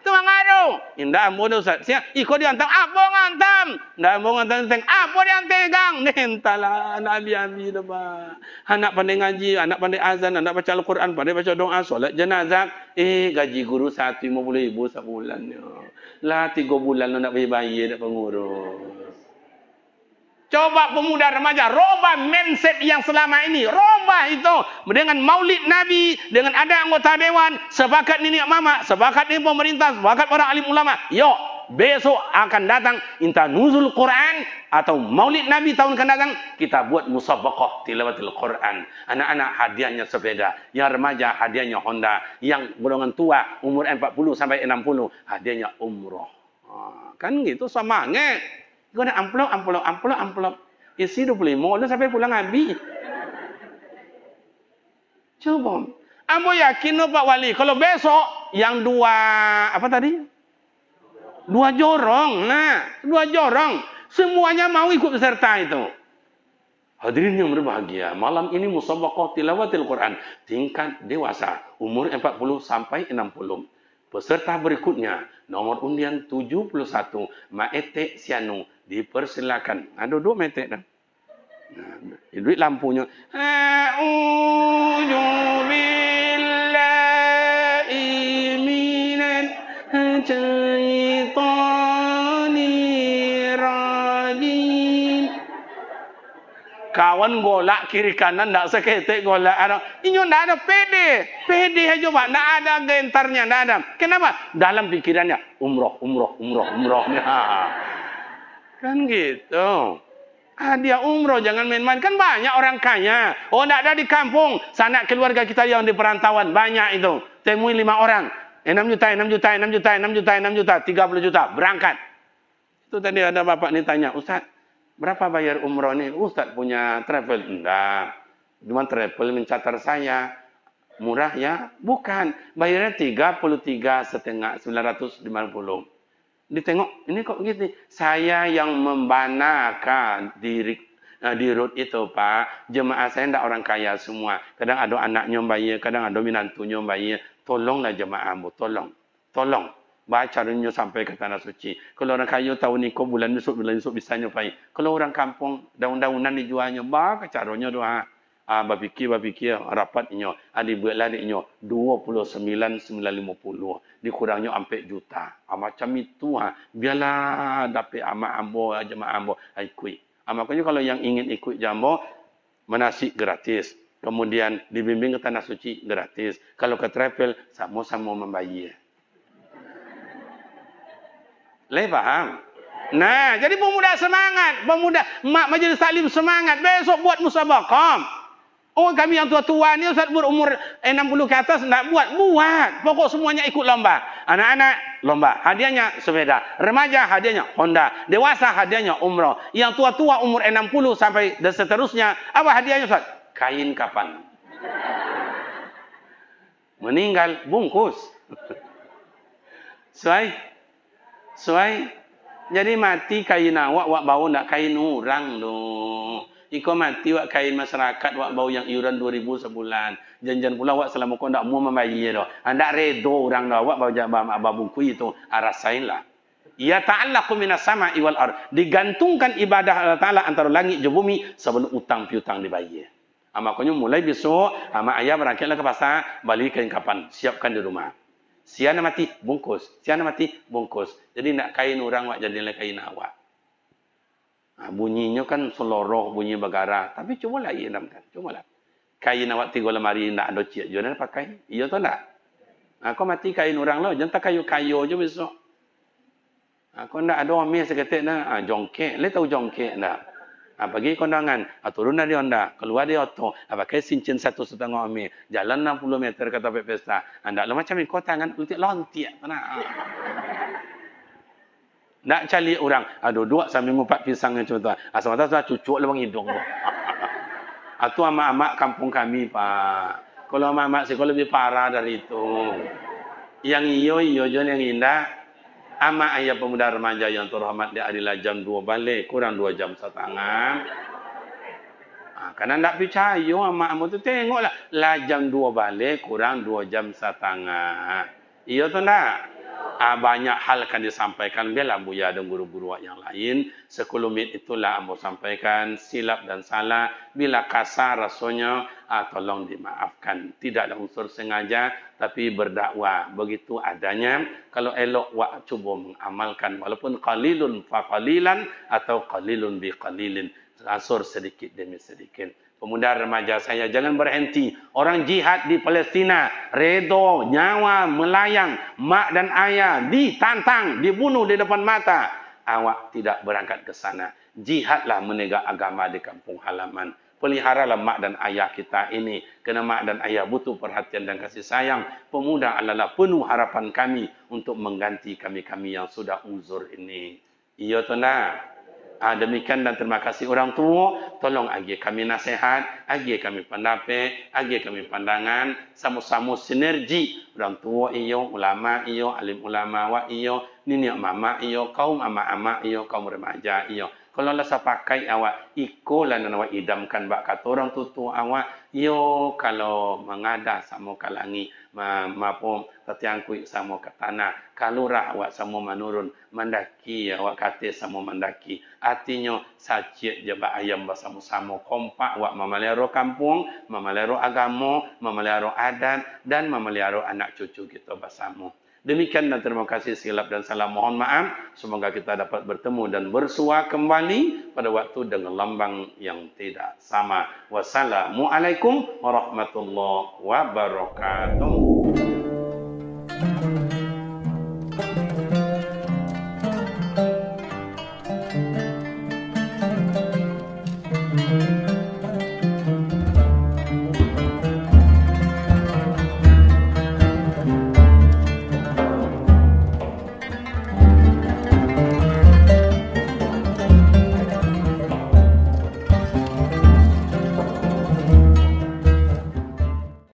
Tu mengaruh. Indah ambo dah Ustaz. Siap iko diantam apa ngantam. Ndak ambo ngantam teng apa diantegang. Entahlah nabi dah ba. Anak pandai ngaji, anak pandai azan, anak baca Al-Quran, pandai baca doa, solat jenazah. Gaji guru 150.000 sebulan. Lah 3 bulan nak bayar dak pengurus. Coba pemuda remaja, robah mindset yang selama ini. Robah itu. Dengan maulid Nabi, dengan ada anggota dewan, sepakat nenek mama, sepakat ini pemerintah, sepakat para alim ulama. Yuk, besok akan datang entah nuzul Quran atau maulid Nabi tahun akan datang, kita buat musabaqah tilawatil Quran. Anak-anak hadiahnya sepeda, yang remaja hadiahnya Honda, yang golongan tua umur 40 sampai 60 hadiahnya umroh. Kan gitu semangat. Kau nak amplop. Isi 25 dah sampai pulang habis. Coba. Ambo yakin no Pak Wali, kalau besok yang dua apa tadi? Dua jorong. Nah, dua jorong. Semuanya mau ikut peserta itu. Hadirin yang berbahagia, malam ini musabaqah tilawatil Quran tingkat dewasa umur 40 sampai 60. Peserta berikutnya nomor undian 71 Maete Sianu dipersilakan. Duduk Maete dah. Nah, duit lampunya. A'udzu billahi minan syaitonir rajim. Kawan golak kiri kanan ndak seketek golak. Inyo ndak ada pede aja Pak, ndak ada gentarnya, ndak ada. Kenapa? Dalam pikirannya umroh. Kan gitu. Dia umroh jangan main-main, kan banyak orang kaya. Oh ndak ada di kampung, sanak keluarga kita yang di perantauan banyak itu. Temui 5 orang. 6 juta, 30 juta berangkat. Itu tadi ada bapak ni tanya, Ustaz, berapa bayar umroh ni? Ustaz punya travel? Enggak. Cuma travel mencatat saya. Murah ya? Bukan. Bayarnya 33,5 950. Ditengok, ini kok gitu? Saya yang membanakan di road itu Pak. Jemaah saya tidak orang kaya semua. Kadang ada anaknya bayar, kadang ada minantunya bayar. Tolonglah jemaahmu, tolong. Baca dunia sampai ke tanah suci. Kalau orang kaya tahu ni kok bulan besok bisanya baik. Kalau orang kampung daun-daunan dijualnya, bagaimana caranya doa? Bapikir rapat inyo. Adi buatlah inyo 29,950. Dikurangnya sampai juta. Macam itu biarlah dapat amak ambo jemaah ambo ikut. Makanya kalau yang ingin ikut jambo manasik gratis. Kemudian dibimbing ke tanah suci gratis. Kalau ke travel sama-sama membayar. Paham? Nah, jadi pemuda semangat, pemuda mak majelis taklim semangat. Besok buat musabaqah. Oh, kami yang tua-tua ni Ustaz berumur 60 ke atas enggak buat. Pokok semuanya ikut lomba. Anak-anak lomba, hadiahnya sepeda. Remaja hadiahnya Honda. Dewasa hadiahnya umroh. Yang tua-tua umur 60 sampai dan seterusnya, apa hadiahnya Ustaz? Kain kapan. Meninggal bungkus. Suai. Jadi mati kain awak bau nak kain orang doh. Iko mati wak kain masyarakat wak bau yang iuran 2.000 sebulan. Janjian pula wak selama kau ndak mau membayar doh. Anda redo orang dah wak bau jabam ababungku itu rasainlah. Ya ta'allaqu minas sama'i wal ard. Digantungkan ibadah Allah Taala antara langit dan bumi sebelum utang piutang dibayar. Makanya mulai besok ama ayah berangkatlah ke pasar, balik kain kapan, siapkan di rumah. Siana mati bungkus. Jadi nak kain orang wak jadilah kain awak. Bunyinya kan seloroh, bunyi bagara. Tapi cubalah idamkan. Cubalah. Kain awak 3 lemari nak ada cik. Jangan pakai. Iya atau tak? Kau mati kain orang lah. Jangan tak kayu-kayu je besok. Kau tak ada amir seketik nak. Jongkek. Dia tahu jongkek tak? Bagi kondangan. Turun dari Honda. Keluar dari auto. Pakai cincin 1,5 amir. Jalan 60 meter ke tempat pesta. Tak lah macam ni. Kau tangan lontik. Nak cari orang. Duduk sambil ngumpat pisangnya contoh. Semata-mata cucuk lubang hidung. Itu amak-amak kampung kami, Pak. Kalau amak-amak sekolah lebih parah dari itu. Yang iyo yang indah. Amak ayah pemuda remaja yang terhormat dia adalah jam 2 balik. Kurang 2 jam setengah. Karena tak percaya amak-amak itu tengoklah. Jam 2 balik kurang 2 jam setengah. Iya atau tak? Banyak hal akan disampaikan. Biarlah Buya dan guru-guru yang lain. 10 menit itulah Ambo sampaikan. Silap dan salah. Bila kasar rasanya, tolong dimaafkan. Tidaklah unsur sengaja, tapi berdakwah. Begitu adanya. Kalau elok, cuba mengamalkan. Walaupun qalilun fa qalilan atau qalilun bi qalilin. Asur sedikit demi sedikit. Pemuda remaja saya, jangan berhenti. Orang jihad di Palestina, redo, nyawa, melayang, mak dan ayah, ditantang, dibunuh di depan mata. Awak tidak berangkat ke sana. Jihadlah menegak agama di kampung halaman. Peliharalah mak dan ayah kita ini. Kerana mak dan ayah butuh perhatian dan kasih sayang. Pemuda adalah penuh harapan kami untuk mengganti kami-kami yang sudah uzur ini. Iya atau tak? Demikian dan terima kasih orang tua. Tolong agi kami nasihat, agi kami pendapat, agi kami pandangan, sama-sama sinergi. Orang tua iyo, ulama iyo, alim ulama wa iyo, nenek mama iyo, kaum ama-ama iyo, kaum remaja iyo. Kalau lah pakai awak ikolah dan awak idamkan bak kata orang tutu awak yo kalau mengada sama kalangi maupun tetiangku sama ke tanah kalurah awak sama menurun mendaki awak kata sama mendaki artinya sajid je bak ayam bersama-sama kompak awak memelihara kampung memelihara agama memelihara adat dan memelihara anak cucu kita bersama. Demikian dan terima kasih silap dan salam mohon maaf. Semoga kita dapat bertemu dan bersua kembali pada waktu dengan lambang yang tidak sama. Wassalamualaikum warahmatullahi wabarakatuh.